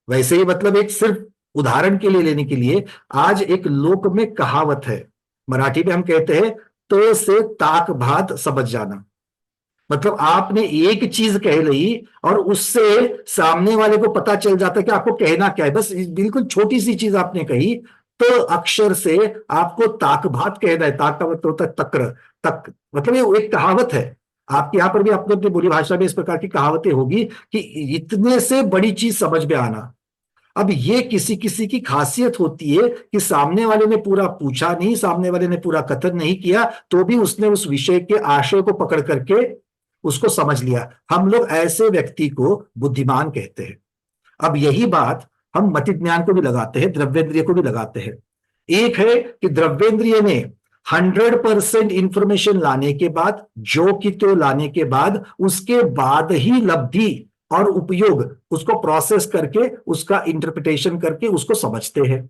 वैसे ही मतलब एक सिर्फ उदाहरण के लिए लेने के लिए, आज एक लोक में कहावत है, मराठी में हम कहते हैं तो से ताक भात समझ जाना। मतलब आपने एक चीज कह ली और उससे सामने वाले को पता चल जाता है कि आपको कहना क्या है। बस बिल्कुल छोटी सी चीज आपने कही तो अक्षर से आपको ताक भात कहना है। ताक का मतलब होता है तक्र, तक मतलब ये एक कहावत है। आपके यहाँ पर भी अपने अपनी बोली भाषा में इस प्रकार की कहावतें होगी कि इतने से बड़ी चीज समझ में आना। अब ये किसी किसी की खासियत होती है कि सामने वाले ने पूरा पूछा नहीं, सामने वाले ने पूरा कथन नहीं किया, तो भी उसने उस विषय के आशय को पकड़ करके उसको समझ लिया। हम लोग ऐसे व्यक्ति को बुद्धिमान कहते हैं। अब यही बात हम मति ज्ञान को भी लगाते हैं, द्रव्येंद्रिय को भी लगाते हैं। एक है कि द्रव्येंद्रिय ने 100% इंफॉर्मेशन लाने के बाद, जो कि तो लाने के बाद, उसके बाद ही लब्धि और उपयोग, उसको प्रोसेस करके, उसका इंटरप्रिटेशन करके उसको समझते हैं।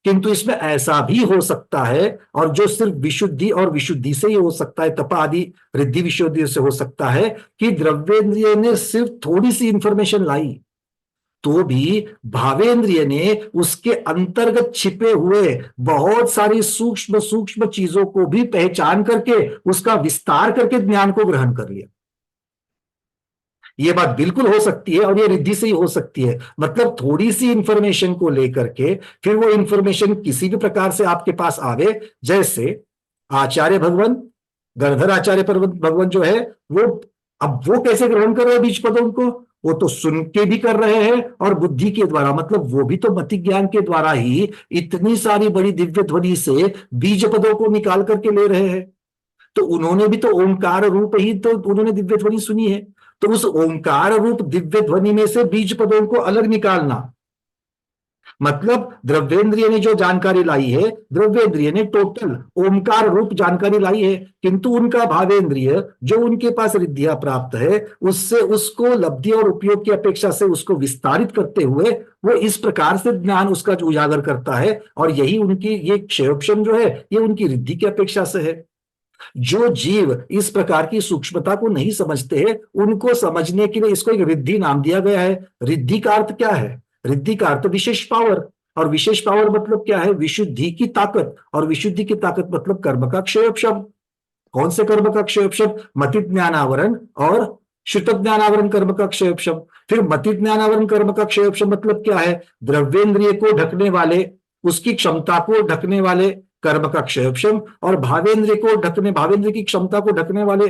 किंतु इसमें ऐसा भी हो सकता है, और जो सिर्फ विशुद्धि और विशुद्धि से ही हो सकता है, तप आदि रिद्धि विशुद्धि से हो सकता है, कि द्रव्येंद्रिय ने सिर्फ थोड़ी सी इंफॉर्मेशन लाई, तो भी भावेंद्रिय ने उसके अंतर्गत छिपे हुए बहुत सारी सूक्ष्म सूक्ष्म चीजों को भी पहचान करके उसका विस्तार करके ज्ञान को ग्रहण कर लिया। यह बात बिल्कुल हो सकती है, और यह रिद्धि से ही हो सकती है। मतलब थोड़ी सी इंफॉर्मेशन को लेकर के फिर वो इंफॉर्मेशन किसी भी प्रकार से आपके पास आवे, जैसे आचार्य भगवान, गणधर आचार्य भगवान जो है वो, अब वो कैसे ग्रहण कर रहे हैं बीज पदों को? वो तो सुन के भी कर रहे हैं और बुद्धि के द्वारा, मतलब वो भी तो मति ज्ञान के द्वारा ही इतनी सारी बड़ी दिव्य ध्वनि से बीज पदों को निकाल करके ले रहे हैं। तो उन्होंने भी तो ओंकार रूप ही तो उन्होंने दिव्य ध्वनि सुनी है। तो उस ओंकार रूप दिव्य ध्वनि में से बीज पदों को अलग निकालना, मतलब द्रव्येंद्रिय ने जो जानकारी लाई है, द्रव्येंद्रिय ने टोटल ओंकार रूप जानकारी लाई है, किंतु उनका भावेंद्रिय जो उनके पास रिद्धियां प्राप्त है, उससे उसको लब्धि और उपयोग की अपेक्षा से उसको विस्तारित करते हुए वो इस प्रकार से ज्ञान उसका उजागर करता है। और यही उनकी ये क्षयोपशम जो है, ये उनकी रिद्धि की अपेक्षा से है। जो जीव इस प्रकार की सूक्ष्मता को नहीं समझते हैं, उनको समझने के लिए इसको एक रिद्धि नाम दिया गया है। रिद्धि का अर्थ क्या है? रिद्धि का अर्थ विशेष पावर, और विशेष पावर मतलब क्या है? विशुद्धि की ताकत, और विशुद्धि की ताकत मतलब कर्म का क्षयोपशम। कौन से कर्म का क्षयोपशम? मति ज्ञानावरण और श्रुत ज्ञानावरण कर्म का क्षयोपशम। फिर मति ज्ञानावरण कर्म का क्षयोपशम मतलब क्या है? द्रव्येंद्रिय को ढकने वाले, उसकी क्षमता को ढकने वाले कर्म का क्षयोपशम, और भावेंद्र की क्षमता को ढकने वाले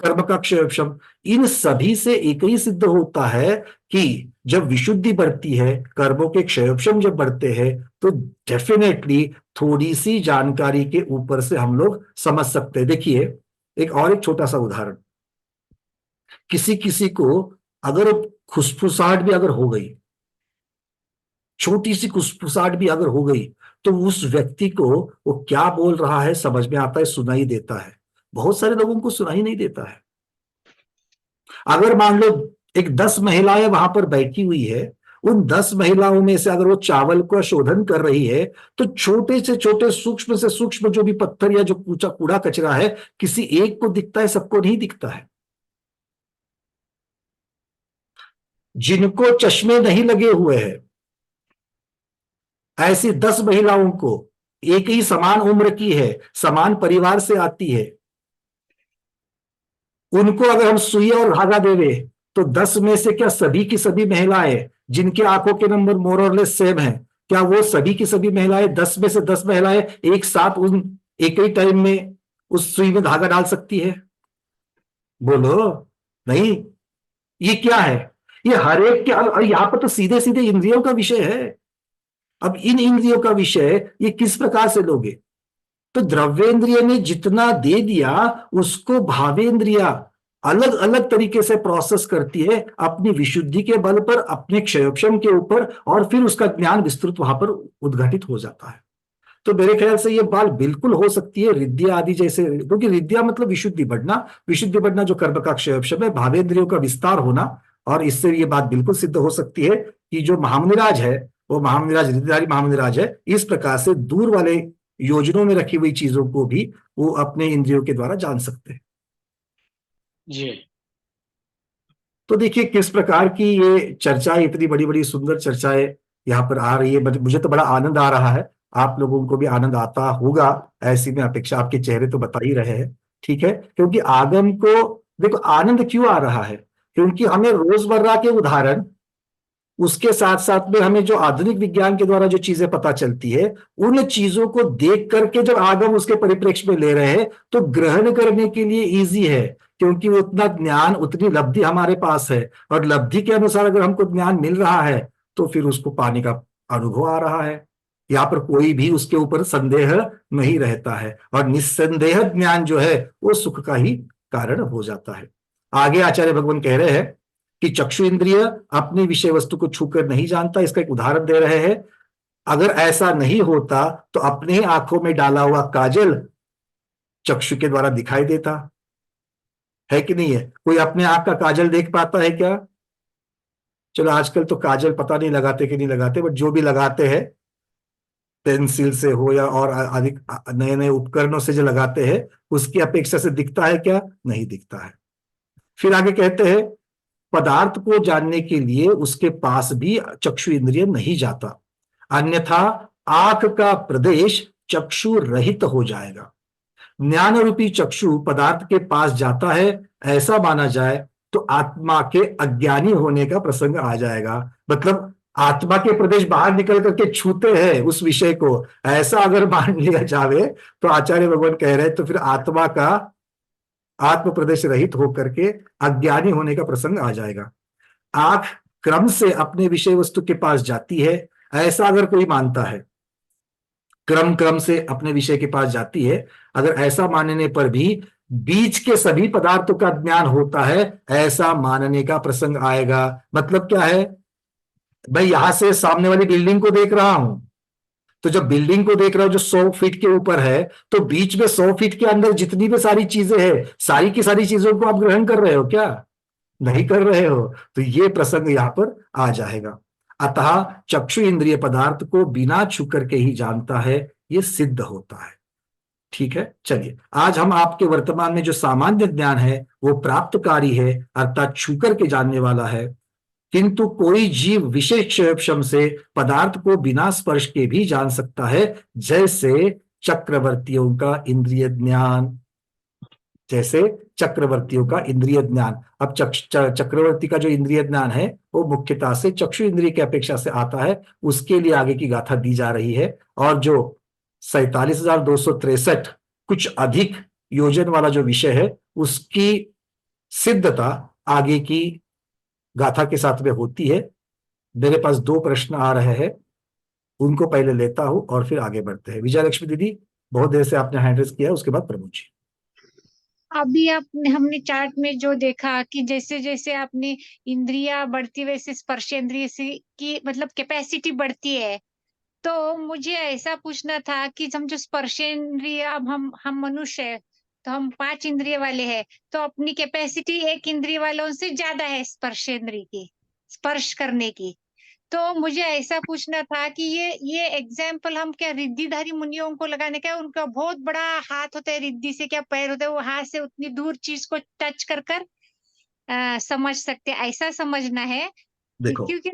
कर्म का क्षयोपशम। इन सभी से एक ही सिद्ध होता है कि जब विशुद्धि बढ़ती है, कर्मों के क्षयोपशम जब बढ़ते हैं, तो डेफिनेटली थोड़ी सी जानकारी के ऊपर से हम लोग समझ सकते हैं। देखिए एक छोटा सा उदाहरण, किसी को अगर फुसफुसाहट भी अगर हो गई, छोटी सी फुसफुसाहट भी अगर हो गई, तो उस व्यक्ति को वो क्या बोल रहा है समझ में आता है, सुनाई देता है। बहुत सारे लोगों को सुनाई नहीं देता है। अगर मान लो एक 10 महिलाएं वहां पर बैठी हुई है, उन 10 महिलाओं में से अगर वो चावल का शोधन कर रही है, तो छोटे से छोटे सूक्ष्म से सूक्ष्म जो भी पत्थर या जो कूड़ा कचरा है, किसी एक को दिखता है, सबको नहीं दिखता है। जिनको चश्मे नहीं लगे हुए हैं, ऐसी 10 महिलाओं को, एक ही समान उम्र की है, समान परिवार से आती है, उनको अगर हम सुई और धागा देवे, तो 10 में से क्या सभी की सभी महिलाएं जिनके आंखों के नंबर मोर और लेस सेम है, क्या वो सभी की सभी महिलाएं 10 में से 10 महिलाएं एक साथ उन एक ही टाइम में उस सुई में धागा डाल सकती है? बोलो नहीं। ये क्या है? ये हर एक के, और यहां पर तो सीधे सीधे इंद्रियों का विषय है। अब इन इंद्रियों का विषय ये किस प्रकार से लोगे? तो द्रव्येंद्रिय ने जितना दे दिया, उसको भावेंद्रिया अलग अलग तरीके से प्रोसेस करती है, अपनी विशुद्धि के बल पर, अपने क्षयोपशम के ऊपर, और फिर उसका ज्ञान विस्तृत वहां पर उद्घाटित हो जाता है। तो मेरे ख्याल से ये बात बिल्कुल हो सकती है रिद्धिया आदि जैसे, क्योंकि रिद्धिया मतलब विशुद्धि बढ़ना जो कर्म का क्षयोपशम है, भावेंद्रियों का विस्तार होना। और इससे ये बात बिल्कुल सिद्ध हो सकती है कि जो महामुनिराज है, वो महामुनिराज रिद्धिधारी महामुनिराज है, इस प्रकार से दूर वाले योजनों में रखी हुई चीजों को भी वो अपने इंद्रियों के द्वारा जान सकते हैं। जी। तो देखिए किस प्रकार की ये चर्चाएं, इतनी बड़ी बड़ी सुंदर चर्चाएं यहाँ पर आ रही है। मुझे तो बड़ा आनंद आ रहा है, आप लोगों को भी आनंद आता होगा, ऐसी में अपेक्षा, आपके चेहरे तो बता ही रहे हैं। ठीक है, क्योंकि आगम को देखो आनंद क्यों आ रहा है, क्योंकि हमें रोजमर्रा के उदाहरण, उसके साथ साथ में हमें जो आधुनिक विज्ञान के द्वारा जो चीजें पता चलती है, उन चीजों को देख करके जब आगम उसके परिप्रेक्ष्य में ले रहे हैं, तो ग्रहण करने के लिए इजी है, क्योंकि उतना ज्ञान, उतनी लब्धि हमारे पास है, और लब्धि के अनुसार अगर हमको ज्ञान मिल रहा है, तो फिर उसको पाने का अनुभव आ रहा है। यहाँ पर कोई भी उसके ऊपर संदेह नहीं रहता है, और निस्संदेह ज्ञान जो है वो सुख का ही कारण हो जाता है। आगे आचार्य भगवान कह रहे हैं कि चक्षु इंद्रिय अपनी विषय वस्तु को छूकर नहीं जानता। इसका एक उदाहरण दे रहे हैं, अगर ऐसा नहीं होता तो अपने ही आंखों में डाला हुआ काजल चक्षु के द्वारा दिखाई देता है कि नहीं है? कोई अपने आंख का काजल देख पाता है क्या? चलो आजकल तो काजल पता नहीं लगाते कि नहीं लगाते, बट जो भी लगाते हैं पेंसिल से हो या और अधिक नए नए उपकरणों से जो लगाते हैं उसकी अपेक्षा से दिखता है क्या? नहीं दिखता है। फिर आगे कहते हैं पदार्थ को जानने के लिए उसके पास भी चक्षु इंद्रिय नहीं जाता, अन्यथा आंख का प्रदेश चक्षु रहित हो जाएगा। ज्ञान रूपी चक्षु पदार्थ के पास जाता है ऐसा माना जाए तो आत्मा के अज्ञानी होने का प्रसंग आ जाएगा। मतलब आत्मा के प्रदेश बाहर निकल करके छूते हैं उस विषय को, ऐसा अगर मान लिया जावे तो आचार्य भगवान कह रहे हैं तो फिर आत्मा का आत्म प्रदेश रहित होकर के अज्ञानी होने का प्रसंग आ जाएगा। आंख क्रम से अपने विषय वस्तु के पास जाती है ऐसा अगर कोई मानता है, क्रम से अपने विषय के पास जाती है, अगर ऐसा मानने पर भी बीच के सभी पदार्थों का ज्ञान होता है ऐसा मानने का प्रसंग आएगा। मतलब क्या है भाई, यहां से सामने वाली बिल्डिंग को देख रहा हूं, तो जब बिल्डिंग को देख रहा हूं जो 100 फीट के ऊपर है, तो बीच में 100 फीट के अंदर जितनी भी सारी चीजें हैं सारी की सारी चीजों को आप ग्रहण कर रहे हो क्या? नहीं कर रहे हो। तो ये प्रसंग यहां पर आ जाएगा। अतः चक्षु इंद्रिय पदार्थ को बिना छू करके ही जानता है, ये सिद्ध होता है। ठीक है, चलिए आज हम आपके वर्तमान में जो सामान्य ज्ञान है वो प्राप्तकारी है, अर्थात छू करके जानने वाला है, किंतु कोई जीव विशेष क्षम से पदार्थ को बिना स्पर्श के भी जान सकता है, जैसे चक्रवर्तियों का इंद्रिय ज्ञान, जैसे चक्रवर्तियों का इंद्रिय ज्ञान। अब चक्रवर्ती का जो इंद्रिय ज्ञान है वो मुख्यतः से चक्षु इंद्रिय की अपेक्षा से आता है, उसके लिए आगे की गाथा दी जा रही है। और जो 47,263 कुछ अधिक योजन वाला जो विषय है उसकी सिद्धता आगे की गाथा के साथ में होती है। मेरे पास 2 प्रश्न आ रहे हैं, उनको पहले लेता हूं और फिर आगे बढ़ते हैं। विजय लक्ष्मी दीदी, बहुत देर से आपने हैंड रेज किया है, उसके बाद प्रभु जी। अभी आपने हमने चार्ट में जो देखा कि जैसे जैसे आपने इंद्रिया बढ़ती वैसे स्पर्शेंद्रिय से की मतलब कैपेसिटी बढ़ती है, तो मुझे ऐसा पूछना था कि समझो स्पर्शेंद्रिय, अब हम मनुष्य है तो हम 5 इंद्रिय वाले हैं, तो अपनी कैपेसिटी 1 इंद्रिय वालों से ज्यादा है स्पर्शेंद्रिय की, स्पर्श करने की। तो मुझे ऐसा पूछना था कि ये एग्जाम्पल हम क्या रिद्धिधारी मुनियों को लगाने का, उनका बहुत बड़ा हाथ होता है, रिद्धि से क्या पैर होता है, वो हाथ से उतनी दूर चीज को टच कर समझ सकते, ऐसा समझना है। देखो, क्योंकि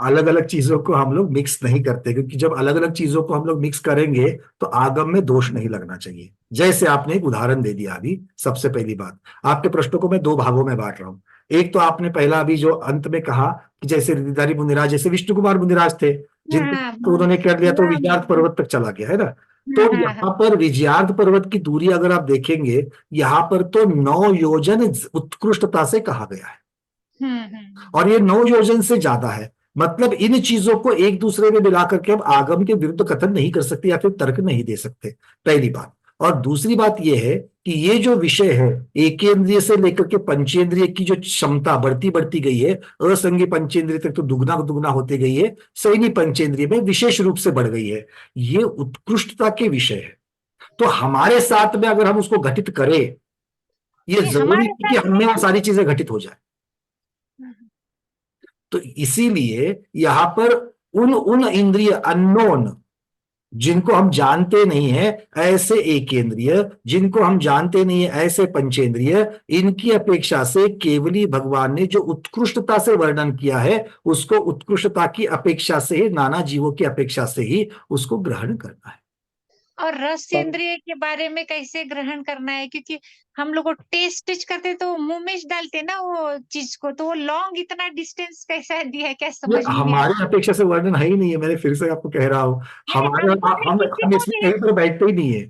अलग अलग चीजों को हम लोग मिक्स नहीं करते, क्योंकि जब अलग अलग चीजों को हम लोग मिक्स करेंगे तो आगम में दोष नहीं लगना चाहिए। जैसे आपने एक उदाहरण दे दिया अभी, सबसे पहली बात, आपके प्रश्नों को मैं 2 भागों में बांट रहा हूं। एक तो आपने पहला अभी जो अंत में कहा कि जैसे रिद्धिधारी मुनिराज, जैसे विष्णु कुमार मुनिराज थे जिनको तो उन्होंने कर लिया तो विजयार्थ पर्वत तक चला गया है ना। तो यहाँ पर विजयार्थ पर्वत की दूरी अगर आप देखेंगे, यहाँ पर तो 9 योजन उत्कृष्टता से कहा गया है, और ये 9 योजन से ज्यादा है। मतलब इन चीजों को एक दूसरे में मिला करके हम आगम के विरुद्ध कथन नहीं कर सकते या फिर तर्क नहीं दे सकते, पहली बात। और दूसरी बात यह है कि ये जो विषय है एकेंद्रिय से लेकर के पंचेंद्रिय की जो क्षमता बढ़ती बढ़ती गई है, असंगी पंचेंद्रिय तक तो दुगना होती गई है, संगी पंचेंद्रिय में विशेष रूप से बढ़ गई है। ये उत्कृष्टता के विषय है। तो हमारे साथ में अगर हम उसको घटित करें, ये जरूरी है कि हमें वो सारी चीजें घटित हो जाए। तो इसीलिए यहां पर उन इंद्रिय अननोन जिनको हम जानते नहीं है, ऐसे एकेंद्रिय जिनको हम जानते नहीं है, ऐसे पंचेंद्रिय, इनकी अपेक्षा से केवली भगवान ने जो उत्कृष्टता से वर्णन किया है उसको उत्कृष्टता की अपेक्षा से ही, नाना जीवों की अपेक्षा से ही उसको ग्रहण करना है। और रस इंद्रिय के बारे में कैसे ग्रहण करना है, क्योंकि हम लोग टेस्ट करते तो मुंह में डालते ना वो चीज को, तो वो लॉन्ग इतना डिस्टेंस कैसा दिया है, क्या समझ में हमारे अपेक्षा से वर्णन है ही नहीं है। मैंने फिर से आपको कह रहा हूँ, हमारे हम इसमें कहीं पर बैठते ही नहीं है।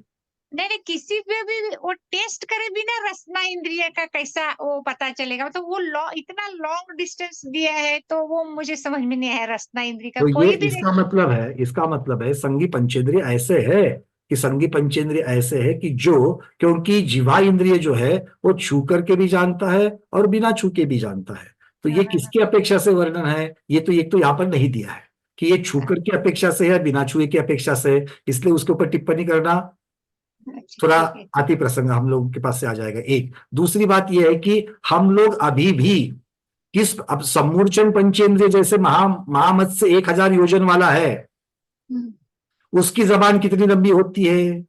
नहीं, किसी पे भी वो टेस्ट करे बिना रसना इंद्रिय का कैसा वो पता चलेगा, तो वो इतना लॉन्ग डिस्टेंस दिया है, तो वो मुझे समझ में नहीं आया रसना इंद्रिय का। तो कोई ये भी इसका मतलब है संगी पंचेंद्रिय ऐसे है कि संगी पंचेंद्रिय ऐसे है कि जो, क्योंकि जीवा इंद्रिय जो है वो छू करके भी जानता है और बिना छू के भी जानता है। तो ये किसकी अपेक्षा से वर्णन है, ये तो एक तो यहाँ पर नहीं दिया है कि ये छू कर की अपेक्षा से है, बिना छुए की अपेक्षा से, इसलिए उसके ऊपर टिप्पणी करना थोड़ा अति प्रसंग हम लोगों के पास से आ जाएगा। एक दूसरी बात यह है कि हम लोग अभी भी किस, अब सम्मूर्छन पंचेंद्रिय जैसे महामत से 1000 योजन वाला है, उसकी जबान कितनी लंबी होती है,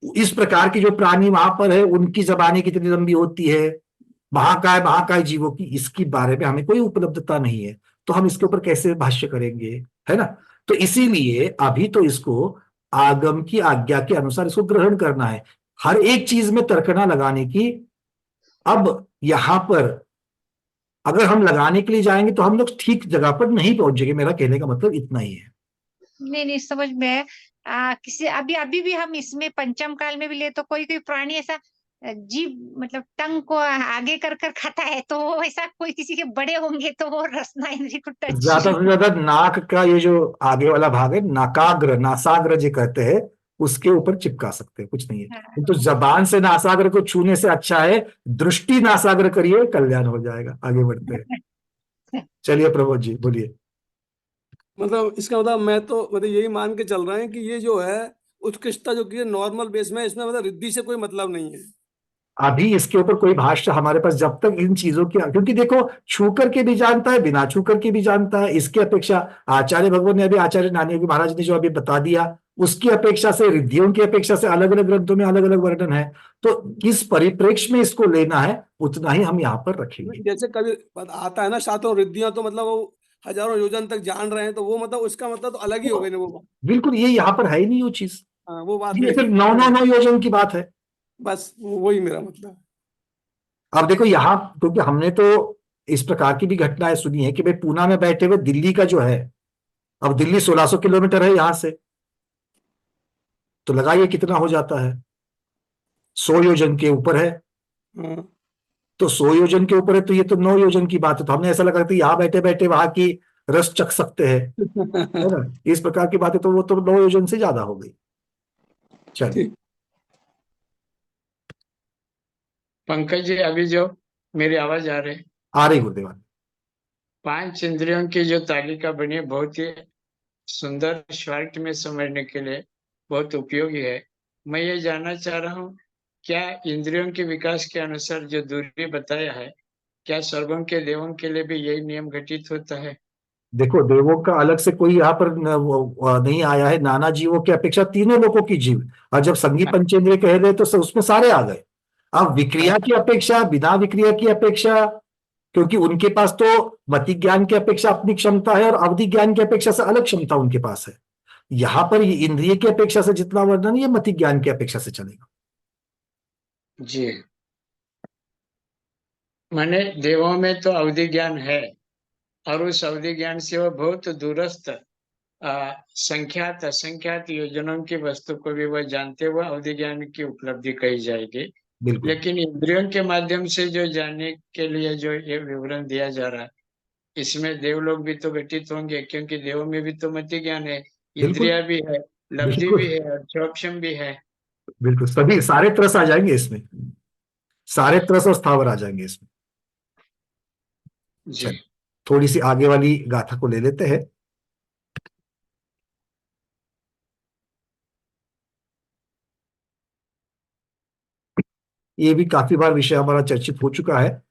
इस प्रकार की जो प्राणी वहां पर है उनकी जबानें कितनी लंबी होती है, महाकाय जीवों की, इसकी बारे में हमें कोई उपलब्धता नहीं है, तो हम इसके ऊपर कैसे भाष्य करेंगे, है ना। तो इसीलिए अभी तो इसको आगम की आज्ञा के अनुसार इसको ग्रहण करना है, हर एक चीज में तर्कना लगाने की। अब यहां पर अगर हम लगाने के लिए जाएंगे तो हम लोग ठीक जगह पर नहीं पहुंचेंगे, मेरा कहने का मतलब इतना ही है। नहीं समझ में है। किसी अभी भी हम इसमें पंचम काल में भी ले तो कोई प्राणी ऐसा जीव मतलब टंग को आगे कर खाता है, तो वो ऐसा कोई किसी के बड़े होंगे तो वो रसना इंद्री को टच ज्यादा से ज्यादा नाक का ये जो आगे वाला भाग है, नासाग्र जो कहते हैं, उसके ऊपर चिपका सकते हैं, कुछ नहीं है। तो जबान से नासाग्र को छूने से अच्छा है दृष्टि नासाग्र करिए, कल्याण हो जाएगा। आगे बढ़ते हैं, चलिए प्रभु जी बोलिए। मतलब इसका मतलब मैं तो मतलब यही मान के चल रहे हैं कि ये जो है उत्कृष्टता जो की नॉर्मल बेस में, इसमें मतलब रिद्धि से कोई मतलब नहीं है। अभी इसके ऊपर कोई भाष्य हमारे पास जब तक इन चीजों की, क्योंकि देखो छू करके भी जानता है, बिना छू करके भी जानता है, इसकी अपेक्षा आचार्य भगवान ने अभी, आचार्य नानी योगी महाराज ने जो अभी बता दिया, उसकी अपेक्षा से, रिद्धियों की अपेक्षा से अलग अलग ग्रंथों में अलग अलग वर्णन है। तो किस परिप्रेक्ष्य में इसको लेना है उतना ही हम यहाँ पर रखेंगे। जैसे कभी आता है ना सातों रिद्धियां, तो मतलब वो हजारों योजन तक जान रहे हैं, तो वो मतलब उसका मतलब तो अलग ही हो गई ना वो। बिल्कुल, ये यहाँ पर है ही नहीं वो चीज, वो बात ये सिर्फ 9 योजन की बात है, बस वही मेरा मतलब। अब देखो यहाँ, क्योंकि हमने तो इस प्रकार की भी घटनाएं सुनी है कि भाई पूना में बैठे हुए दिल्ली का जो है, अब दिल्ली 1600 किलोमीटर है यहां से, तो लगाइए कितना हो जाता है, 100 योजन के ऊपर है। तो 100 योजन के ऊपर है, तो ये तो 9 योजन की बात है। तो हमने ऐसा लगा कि यहाँ बैठे बैठे वहां की रस चख सकते हैं, है ना, इस प्रकार की बातें, तो वो तो 9 योजन से ज्यादा हो गई। चलिए पंकज जी, अभी जो मेरी आवाज आ रही गुरुदेव। 5 इंद्रियों की जो तालिका बनी है, बहुत ही सुंदर, शॉर्ट में समझने के लिए बहुत उपयोगी है। मैं ये जानना चाह रहा हूँ, क्या इंद्रियों के विकास के अनुसार जो दूरी बताया है, क्या स्वर्गों के देवों के लिए भी यही नियम घटित होता है? देखो देवों का अलग से कोई यहाँ पर नहीं आया है, नाना जीवों की अपेक्षा तीनों लोगों की जीव, और जब संगी पंचेंद्रिय कह रहे तो उसमें सारे आ गए। अब विक्रिया की अपेक्षा, बिना विक्रिया की अपेक्षा, क्योंकि उनके पास तो मति ज्ञान की अपेक्षा अपनी क्षमता है और अवधि ज्ञान की अपेक्षा से अलग क्षमता उनके पास है। यहां पर ये इंद्रिय की अपेक्षा से जितना वर्णन, ये मति ज्ञान की अपेक्षा से चलेगा। जी, माने देवों में तो अवधि ज्ञान है, और उस अवधि ज्ञान से वो बहुत दूरस्थ संख्यात असंख्यात योजनाओं की वस्तु को भी वह जानते हुए अवधि ज्ञान की उपलब्धि कही जाएगी। लेकिन इंद्रियों के माध्यम से जो जानने के लिए जो ये विवरण दिया जा रहा है, इसमें देव लोग भी तो घटित होंगे, क्योंकि देवों में भी तो मति ज्ञान है, इंद्रिया भी है, लब्धि भी है और क्षोक्षम भी है। बिल्कुल, सभी सारे त्रस आ जाएंगे इसमें, सारे त्रस और स्थावर आ जाएंगे इसमें। जी, थोड़ी सी आगे वाली गाथा को ले लेते हैं। ये भी काफी बार विषय हमारा चर्चित हो चुका है,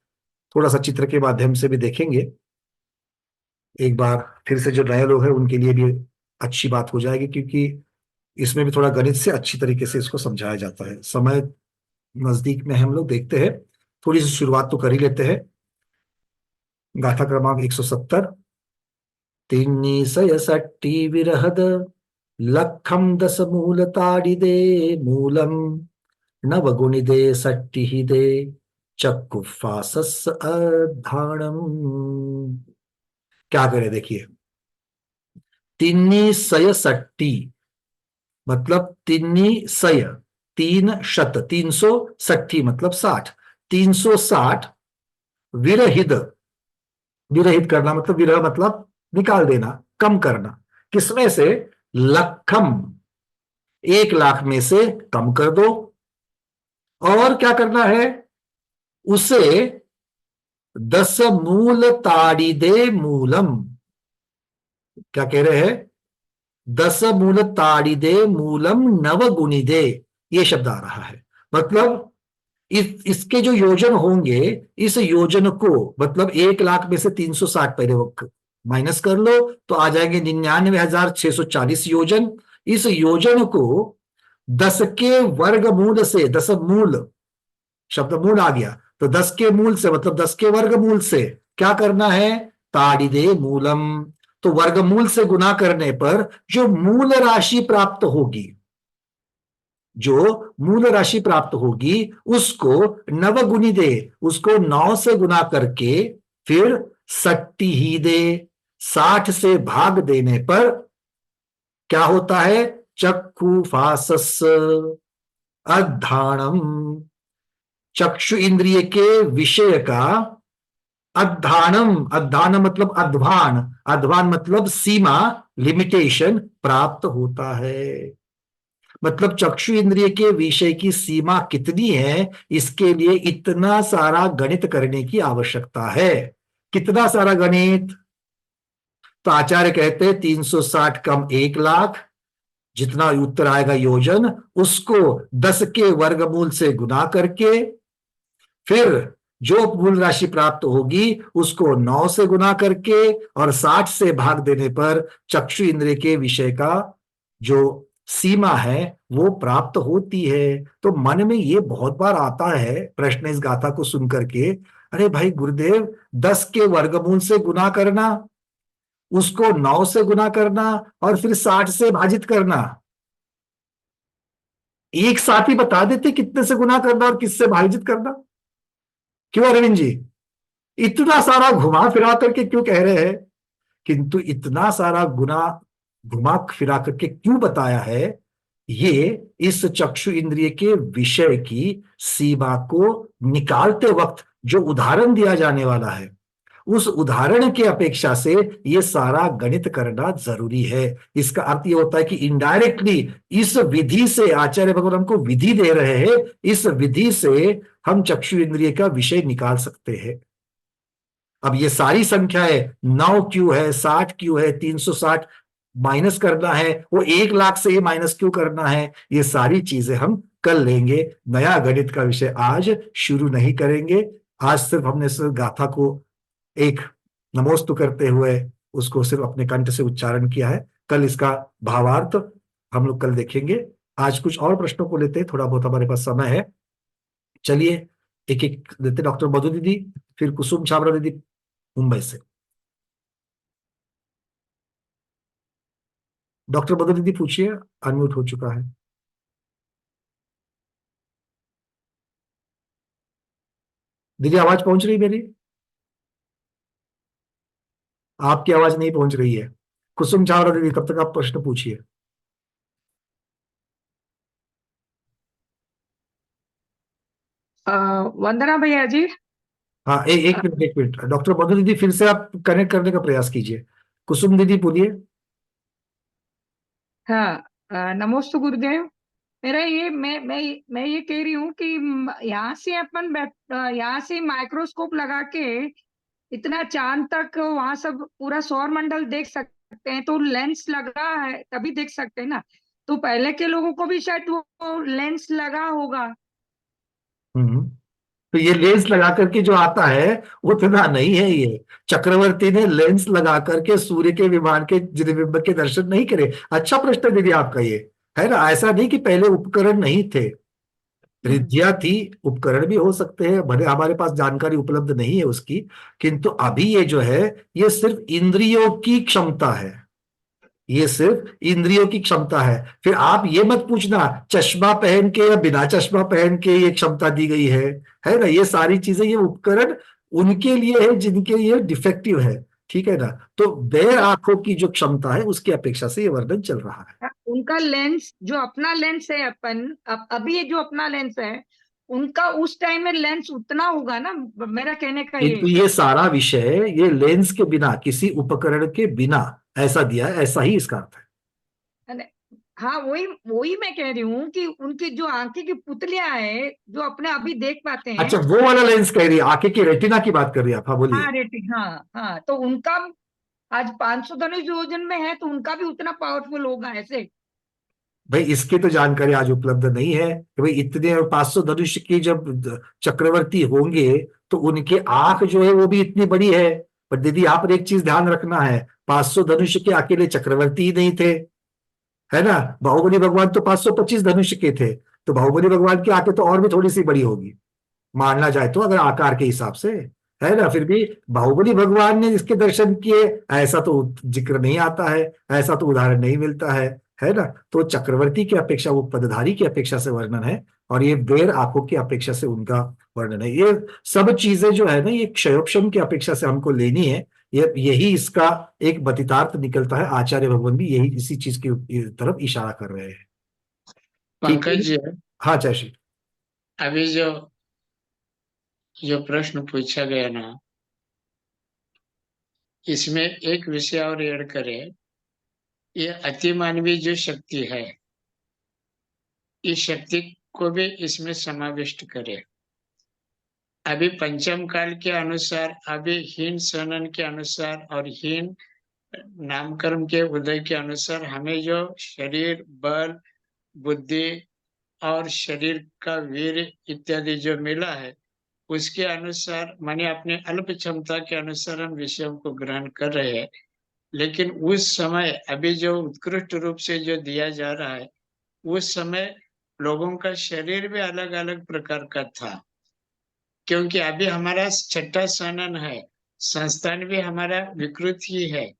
थोड़ा सा चित्र के माध्यम से भी देखेंगे एक बार फिर से, जो नए लोग हैं उनके लिए भी अच्छी बात हो जाएगी, क्योंकि इसमें भी थोड़ा गणित से अच्छी तरीके से इसको समझाया जाता है। समय नजदीक में हम लोग देखते हैं, थोड़ी सी शुरुआत तो कर ही लेते हैं। गाथा क्रमांक 170। तिन्नीसय सट्टी विरहद लखम दस मूल ताड़िदे मूलम नवगुणिदे सट्टिहिदे चक्कुफासस अधाणम। क्या करे देखिए, तिन्नी सय सट्टी मतलब तिन्नी सय 360 मतलब 60, 360 विरहित, विरहित करना मतलब, विरह मतलब निकाल देना, कम करना, किसमें से, लखम 1,00,000 में से कम कर दो, और क्या करना है, उसे 10 मूल ताड़िदे मूलम, क्या कह रहे हैं, 10 मूल ताड़िदे मूलम नवगुणिदे, ये शब्द आ रहा है। मतलब इसके जो योजन होंगे, इस योजन को मतलब 1,00,000 में से 360 पहले वक्त माइनस कर लो तो आ जाएंगे 99,640 योजन। इस योजन को 10 के वर्गमूल से, 10 मूल शब्द मूल आ गया, तो 10 के मूल से मतलब 10 के वर्गमूल से क्या करना है, ताड़िदे मूलम। तो वर्गमूल से गुना करने पर जो मूल राशि प्राप्त होगी, जो मूल राशि प्राप्त होगी उसको नवगुणी दे, उसको 9 से गुना करके फिर 60 ही दे। 60 से भाग देने पर क्या होता है, चक्षु फासस अद्धाणम। चक्षु इंद्रिय के विषय का अद्धानम, अद्धानम मतलब अध्वान, अध्वान मतलब सीमा, लिमिटेशन प्राप्त होता है। मतलब चक्षु इंद्रिय के विषय की सीमा कितनी है, इसके लिए इतना सारा गणित करने की आवश्यकता है। कितना सारा गणित, तो आचार्य कहते हैं 360 कम 1 लाख, जितना उत्तर आएगा योजन, उसको 10 के वर्गमूल से गुना करके फिर जो मूल राशि प्राप्त होगी उसको 9 से गुना करके और 60 से भाग देने पर चक्षु इंद्रिय के विषय का जो सीमा है वो प्राप्त होती है। तो मन में ये बहुत बार आता है प्रश्न इस गाथा को सुन करके, अरे भाई गुरुदेव 10 के वर्गमूल से गुना करना, उसको 9 से गुना करना और फिर 60 से भाजित करना, एक साथ ही बता देते कितने से गुना करना और किससे भाजित करना। क्यों अरविंद जी, इतना सारा घुमा फिरा करके क्यों कह रहे हैं? किंतु इतना सारा गुना घुमा फिरा करके क्यों बताया है, ये इस चक्षु इंद्रिय के विषय की सीमा को निकालते वक्त जो उदाहरण दिया जाने वाला है, उस उदाहरण के अपेक्षा से ये सारा गणित करना जरूरी है। इसका अर्थ ये होता है कि इनडायरेक्टली इस विधि से आचार्य भगवान हमको विधि दे रहे हैं, इस विधि से हम चक्षु इंद्रिय का विषय निकाल सकते हैं। अब ये सारी संख्याएं 9 क्यों है, 60 क्यों है, 360 माइनस करना है, वो 1 लाख से माइनस क्यों करना है, ये सारी चीजें हम कल लेंगे। नया गणित का विषय आज शुरू नहीं करेंगे। आज सिर्फ हमने सिर्फ गाथा को एक नमोस्तु करते हुए उसको सिर्फ अपने कंठ से उच्चारण किया है। कल इसका भावार्थ हम लोग कल देखेंगे। आज कुछ और प्रश्नों को लेते हैं, थोड़ा बहुत हमारे पास समय है। चलिए एक एक लेते। डॉक्टर मधु दीदी, फिर कुसुम छाबरा दीदी मुंबई से। डॉक्टर मधु दीदी पूछिए, अनम्यूट हो चुका है। दीदी आवाज पहुंच रही मेरी? आपकी आवाज नहीं पहुंच रही है। कुसुम छाबरा दीदी तब तक आप प्रश्न पूछिए। वंदना भैया जी। हाँ, एक मिनट डॉक्टर मधु दीदी फिर से आप कनेक्ट करने का प्रयास कीजिए। कुसुम दीदी बोलिए। हाँ, नमोस्तु गुरुदेव। मेरा ये मैं ये कह रही हूँ कि यहाँ से अपन यहाँ से माइक्रोस्कोप लगा के इतना चांद तक वहां सब पूरा सौर मंडल देख सकते हैं, तो लेंस लगा है तभी देख सकते हैं ना। तो पहले के लोगों को भी शायद वो लेंस लगा होगा। तो ये लेंस लगा करके जो आता है वो इतना नहीं है। ये चक्रवर्ती ने लेंस लगा करके सूर्य के विमान के ज्योतिर्बिंब के दर्शन नहीं करे। अच्छा प्रश्न है दीदी आपका ये, है ना। ऐसा नहीं कि पहले उपकरण नहीं थे, रिद्धियां थी, उपकरण भी हो सकते हैं, भले हमारे पास जानकारी उपलब्ध नहीं है उसकी, किंतु अभी ये जो है ये सिर्फ इंद्रियों की क्षमता है, ये सिर्फ इंद्रियों की क्षमता है। फिर आप ये मत पूछना चश्मा पहन के या बिना चश्मा पहन के ये क्षमता दी गई है ना। ये सारी चीजें, ये उपकरण उनके लिए है जिनके ये डिफेक्टिव है, ठीक है ना। तो बेर आंखों की जो क्षमता है उसकी अपेक्षा से ये वर्णन चल रहा है। उनका लेंस जो अपना लेंस है, अपन अभी ये जो अपना लेंस है उनका उस टाइम में लेंस उतना होगा ना, मेरा कहने का ये सारा विषय ये लेंस के बिना, किसी उपकरण के बिना ऐसा दिया है, ऐसा ही इसका अर्थ है। हाँ, वही मैं कह रही हूँ कि उनकी जो आंखें की पुतलियां है जो अपने अभी देख पाते हैं। अच्छा, वो वाला लेंस कह रही है, आंखें की रेटिना की बात कर रही है आप? हाँ बोलिए। हाँ रेटिना, हाँ तो उनका आज 500 धनुष योजन में है तो उनका भी उतना पावरफुल होगा ऐसे। भाई इसकी तो जानकारी आज उपलब्ध नहीं है कि भाई इतने 500 धनुष की जब चक्रवर्ती होंगे तो उनकी आंख जो है वो भी इतनी बड़ी है, पर दीदी यहाँ पर एक चीज ध्यान रखना है, 500 धनुष के अकेले चक्रवर्ती ही नहीं थे, है ना। बाहुबली भगवान तो 525 धनुष के थे, तो बाहुबली भगवान की आंखें तो और भी थोड़ी सी बड़ी होगी मानना जाए तो, अगर आकार के हिसाब से, है ना। फिर भी बाहुबली भगवान ने इसके दर्शन किए, ऐसा तो जिक्र नहीं आता है, ऐसा तो उदाहरण नहीं मिलता है ना। तो चक्रवर्ती की अपेक्षा, वो पदधारी की अपेक्षा से वर्णन है, और ये बेर आंखों की अपेक्षा से उनका वर्णन है। ये सब चीजें जो है ना, ये क्षयोपशम की अपेक्षा से हमको लेनी है। यही इसका एक बतितार्थ निकलता है। आचार्य भगवान भी यही इसी चीज की तरफ इशारा कर रहे हैं। ठीक है पंकज जी, हाँ जयश्री। अभी जो प्रश्न पूछा गया ना, इसमें एक विषय और ऐड करें, ये अतिमानवीय जो शक्ति है, इस शक्ति को भी इसमें समाविष्ट करें। अभी पंचम काल के अनुसार, अभी हीन सनन के अनुसार और हीन नामकर्म के उदय के अनुसार हमें जो शरीर, बल, बुद्धि और शरीर का वीर इत्यादि जो मिला है, उसके अनुसार माने अपने अल्प क्षमता के अनुसार हम विषयों को ग्रहण कर रहे हैं। लेकिन उस समय अभी जो उत्कृष्ट रूप से जो दिया जा रहा है, उस समय लोगों का शरीर भी अलग अलग प्रकार का था, क्योंकि अभी हमारा छठा सनन है, संस्थान भी हमारा विकृत ही है।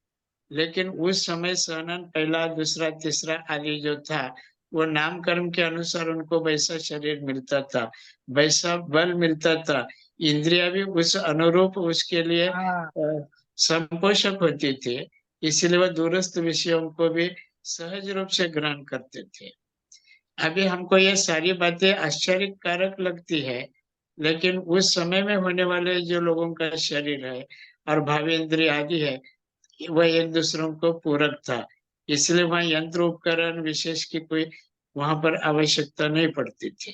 लेकिन उस समय सनन पहला, दूसरा, तीसरा आदि जो था, वो नामकर्म के अनुसार उनको वैसा शरीर मिलता था, वैसा बल मिलता था, इंद्रिया भी उस अनुरूप उसके लिए संपोषक होती थी, इसलिए वह दूरस्थ विषयों को भी सहज रूप से ग्रहण करते थे। अभी हमको ये सारी बातें आश्चर्यकारक लगती है, लेकिन उस समय में होने वाले जो लोगों का शरीर है और भावी इंद्रिय आदि है, वह एक दूसरों को पूरक था, इसलिए वहां यंत्र उपकरण विशेष की कोई वहां पर आवश्यकता नहीं पड़ती थी।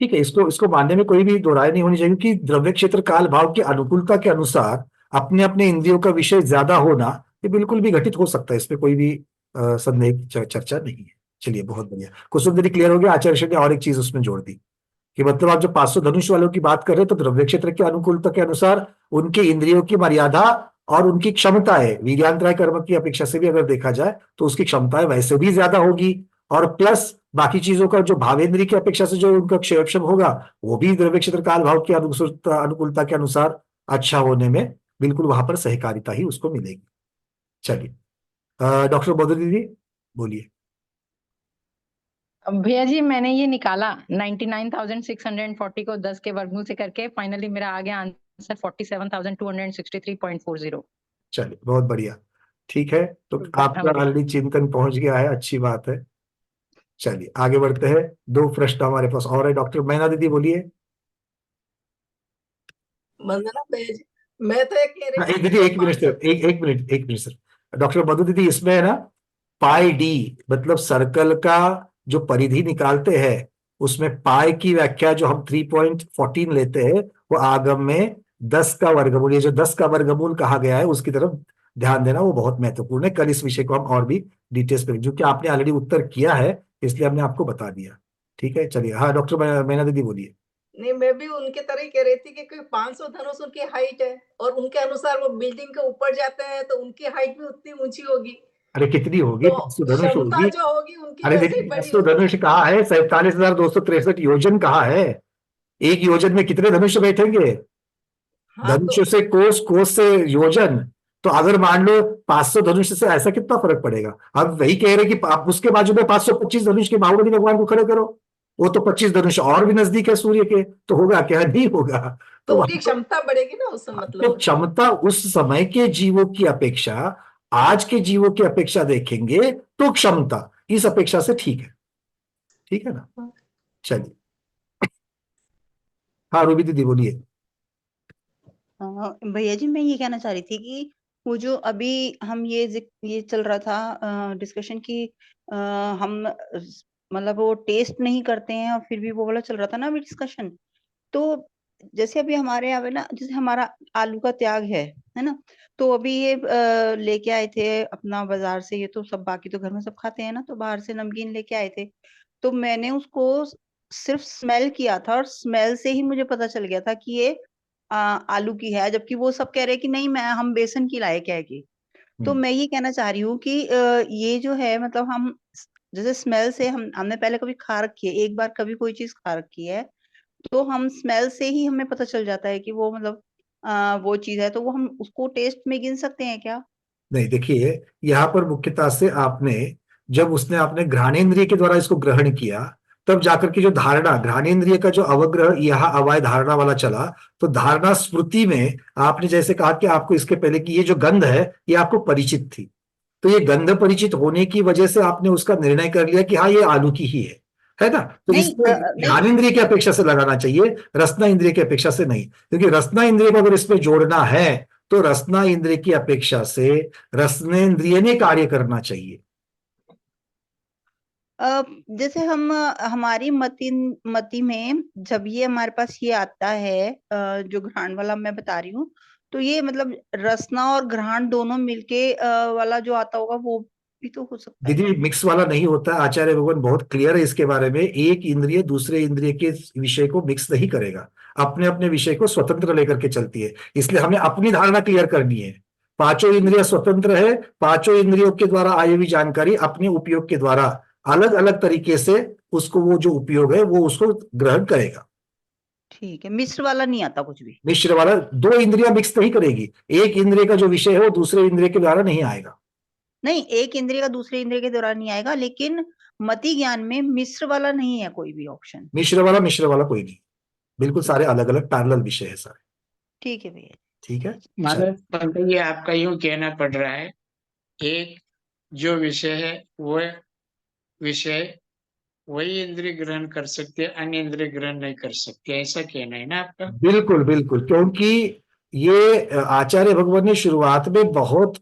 ठीक है, इसको मानने में कोई भी दो राय नहीं होनी चाहिए, क्योंकि द्रव्य क्षेत्र काल भाव की अनुकूलता के अनुसार अपने अपने इंद्रियों का विषय ज्यादा होना ये बिल्कुल भी घटित हो सकता है, इसमें कोई भी संदेह की चर्चा नहीं है। चलिए बहुत बढ़िया, कुसुम क्लियर हो गया। आचार्य ने और एक चीज उसमें जोड़ दी कि मतलब आप जो 500 धनुष वालों की बात कर रहे हैं, तो द्रव्य क्षेत्र की अनुकूलता के अनुसार उनके इंद्रियों की मर्यादा और उनकी क्षमताएं वीर्यांतराय कर्म की अपेक्षा से भी अगर देखा जाए तो उसकी क्षमताएं वैसे भी ज्यादा होगी, और प्लस बाकी चीजों का जो भावेंद्री की अपेक्षा से जो उनका क्षयोपशम होगा, वो भी द्रव्य क्षेत्र काल भाव की अनुकूलता के अनुसार अच्छा होने में बिल्कुल वहां पर सहकारिता ही उसको मिलेगी। चलिए डॉक्टर बौद्धू दीदी बोलिए। भैया जी मैंने ये निकाला 99,640 को 10 के वर्गमूल से करके फाइनली मेरा आ गया आंसर 47,263.40। चलिए बहुत बढ़िया, ठीक है, तो आपका ऑलरेडी चिंतन पहुंच गया है, अच्छी बात है। चलिए आगे बढ़ते हैं, 2 प्रश्न हमारे पास और है। डॉक्टर मैना दीदी बोलिए। वंदना भैया जी, मैं तो एक कह रही दीदी एक मिनट सर, एक मिनट सर। डॉक्टर मधु दीदी, इसमें है ना पाई डी मतलब सर्कल का जो परिधि निकालते हैं, उसमें पाई की व्याख्या जो हम 3.14 लेते हैं, वो आगम में 10 का वर्गमूल, ये जो 10 का वर्गमूल कहा गया है उसकी तरफ ध्यान देना, वो बहुत महत्वपूर्ण है। कल इस विषय को हम और भी डिटेल्स में, जो कि आपने ऑलरेडी उत्तर किया है इसलिए हमने आपको बता दिया। ठीक है, चलिए हाँ डॉक्टर मैना दीदी बोलिए। नहीं, मैं भी उनके तरह ही कह रही थी कि 500 धनुष उनकी हाइट है, और उनके अनुसार वो बिल्डिंग के ऊपर जाते हैं तो उनकी हाइट भी उतनी ऊंची होगी। अरे कितनी होगी, तो 500 धनुष क्षमता होगी। जो होगी उनकी अरे वैसे ही देखिए बड़ी 500 धनुष कहा है, 47,263 योजन कहा है। एक योजन में कितने धनुष बैठेंगे? हाँ, धनुष से कोस, कोस से योजन, तो अगर मान लो 500 धनुष से ऐसा कितना फर्क पड़ेगा। अब वही कह रहे कि आप उसके बाजू में 525 धनुष के बाहुबली भगवान को खड़े करो, वो तो 25 धनुष और भी नजदीक है सूर्य के, तो होगा क्या? नहीं होगा। तो उनकी क्षमता बढ़ेगी ना उससे, मतलब तो क्षमता उस समय के जीवों की अपेक्षा आज के जीवों की अपेक्षा देखेंगे तो क्षमता इस अपेक्षा से ठीक है, ठीक है ना। चलिए हाँ रूबी दीदी बोलिए। भैया जी मैं ये कहना चाह रही थी कि वो जो अभी हम ये चल रहा था डिस्कशन की हम मतलब वो टेस्ट नहीं करते हैं, और फिर भी वो वाला चल रहा था ना अभी डिस्कशन। तो जैसे अभी हमारे यहाँ पे ना, जैसे हमारा आलू का त्याग है ना, तो अभी ये लेके आए थे अपना बाजार से, ये तो सब बाकी तो घर में सब खाते हैं ना, तो बाहर से नमकीन लेके आए थे, तो मैंने उसको सिर्फ स्मेल किया था, और स्मेल से ही मुझे पता चल गया था कि ये आलू की है, जबकि वो सब कह रहे हैं कि नहीं मैं हम बेसन की लाए कह के। तो मैं ये कहना चाह रही हूँ कि ये जो है मतलब हम जैसे स्मेल से हमने पहले कभी खा रखी है, एक बार कभी कोई चीज खा रखी है, तो हम स्मेल से ही हमें पता चल जाता है कि वो मतलब वो चीज है, तो वो हम उसको टेस्ट में गिन सकते हैं क्या? नहीं, देखिए यहाँ पर मुख्यतः से आपने जब उसने आपने घ्राणेन्द्रिय के द्वारा इसको ग्रहण किया, तब जाकर के जो धारणा घ्राणेन्द्रिय का जो अवग्रह यहाँ अवाय धारणा वाला चला, तो धारणा स्मृति में आपने जैसे कहा कि आपको इसके पहले की ये जो गंध है ये आपको परिचित थी, तो ये गंध परिचित होने की वजह से आपने उसका निर्णय कर लिया कि हाँ ये आलू की ही है ना? तो नहीं, इसमें नहीं। ध्यान इंद्रिय की अपेक्षा से लगाना चाहिए, रसना इंद्रिय की अपेक्षा से नहीं, क्योंकि रसना इंद्रिय को अगर इसमें जोड़ना है तो रसना इंद्रिय की अपेक्षा से रसनेन्द्रिय ने कार्य करना चाहिए। जैसे हम हमारी मति में जब ये हमारे पास ये आता है जो घ्राण वाला मैं बता रही हूँ, तो ये मतलब रसना और घ्राण दोनों मिलके वाला जो आता होगा वो भी तो हो सकता है। दीदी मिक्स वाला नहीं होता, आचार्य भगवान बहुत क्लियर है इसके बारे में, एक इंद्रिय दूसरे इंद्रिय के विषय को मिक्स नहीं करेगा, अपने अपने विषय को स्वतंत्र लेकर के चलती है, इसलिए हमें अपनी धारणा क्लियर करनी है। पांचों इंद्रिय स्वतंत्र है, पांचों इंद्रियों के द्वारा आई हुई जानकारी अपने उपयोग के द्वारा अलग अलग तरीके से उसको वो जो उपयोग है वो उसको ग्रहण करेगा। ठीक है, मिश्र वाला नहीं आता कुछ भी। मिश्र वाला दो इंद्रियां मिक्स नहीं करेगी, एक इंद्रिय का जो विषय है वो दूसरे इंद्रिय के द्वारा नहीं आएगा। नहीं, एक इंद्रिय का दूसरे इंद्रिय के द्वारा नहीं आएगा, लेकिन मति ज्ञान में मिश्र वाला नहीं है कोई भी ऑप्शन। मिश्र वाला कोई नहीं, बिल्कुल सारे अलग अलग पैरेलल विषय है सारे। ठीक है भैया। ठीक है, मतलब पंकज जी आपका यूं कहना पड़ रहा है, एक जो विषय है वो विषय वही इंद्रिय ग्रहण कर सकते हैं, अन्य इंद्रिय ग्रहण नहीं कर सकते, ऐसा कहना है ना आपका? बिल्कुल बिल्कुल, क्योंकि ये आचार्य भगवान ने शुरुआत में बहुत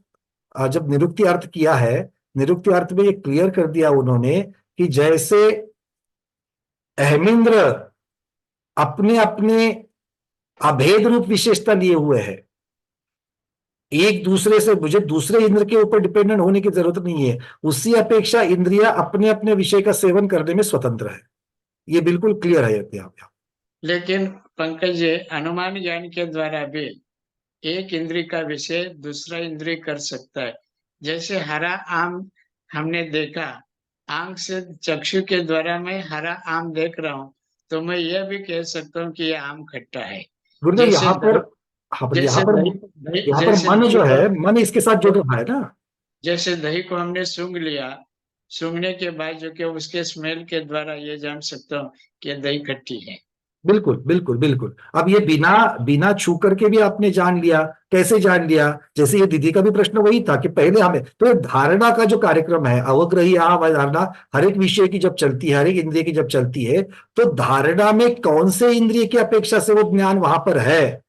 जब निरुक्ति अर्थ किया है, निरुक्ति अर्थ में ये क्लियर कर दिया उन्होंने कि जैसे अहमिंद्र अपने अपने अभेद रूप विशेषता लिए हुए है, एक दूसरे से मुझे दूसरे इंद्र के ऊपर डिपेंडेंट होने की जरूरत नहीं है, उसी अपेक्षा इंद्रिया अपने अपने विषय का सेवन करने में स्वतंत्र है, ये बिल्कुल क्लियर है यहाँ। लेकिन पंकज जी अनुमान ज्ञान के द्वारा भी एक इंद्रिय का विषय दूसरा इंद्रिय कर सकता है, जैसे हरा आम हमने देखा, आंख से चक्षु के द्वारा मैं हरा आम देख रहा हूँ, तो मैं यह भी कह सकता हूँ कि यह आम खट्टा है। गुरुदेव यहाँ पर मन जो है, मन इसके साथ जुड़ रहा है ना, जैसे दही को हमने सूंघ लिया, सूंघने के बाद जो कि उसके स्मेल के द्वारा ये जान सकता हूँ कि दही खट्टी है। बिल्कुल बिल्कुल बिल्कुल। अब ये बिना छू करके भी आपने जान लिया, कैसे जान लिया? जैसे ये दीदी का भी प्रश्न वही था कि पहले हमें तो ये धारणा का जो कार्यक्रम है, अवग्रही धारणा हर एक विषय की जब चलती है, हर एक इंद्रिय की जब चलती है, तो धारणा में कौन से इंद्रिय की अपेक्षा से वो ज्ञान वहां पर है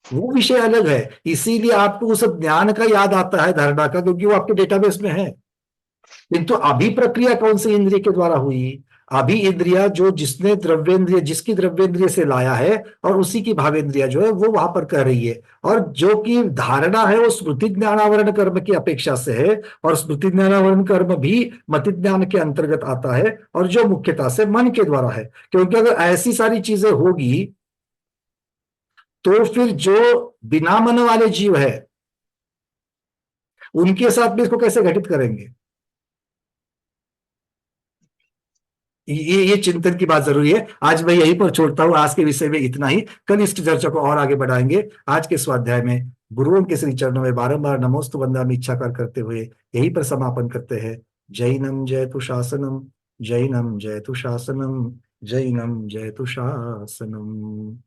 वो विषय अलग है, इसीलिए आपको उस ज्ञान का याद आता है धारणा का, क्योंकि वो आपके डेटाबेस में है। किंतु अभी प्रक्रिया कौन से इंद्रिय के द्वारा हुई? अभी इंद्रिया जो जिसने द्रव्येंद्रिय जिसकी द्रव्येंद्रिय से लाया है और उसी की भावेंद्रिया जो है वो वहां पर कर रही है, और जो कि धारणा है वो स्मृति ज्ञानावरण कर्म की अपेक्षा से है, और स्मृति ज्ञानावरण कर्म भी मति ज्ञान के अंतर्गत आता है, और जो मुख्यतः से मन के द्वारा है। क्योंकि अगर ऐसी सारी चीजें होगी तो फिर जो बिना मन वाले जीव है उनके साथ में इसको कैसे घटित करेंगे? ये चिंतन की बात जरूरी है। आज मैं यहीं पर छोड़ता हूं, आज के विषय में इतना ही, कल इसकी चर्चा को और आगे बढ़ाएंगे। आज के स्वाध्याय में गुरुओं के श्री चरणों में बारंबार नमोस्तु वंदनामि इच्छाकार करते हुए यहीं पर समापन करते हैं। जैनम जयतु शासनम, जैनम जयतु शासनम, जैनम जयतु शासनम।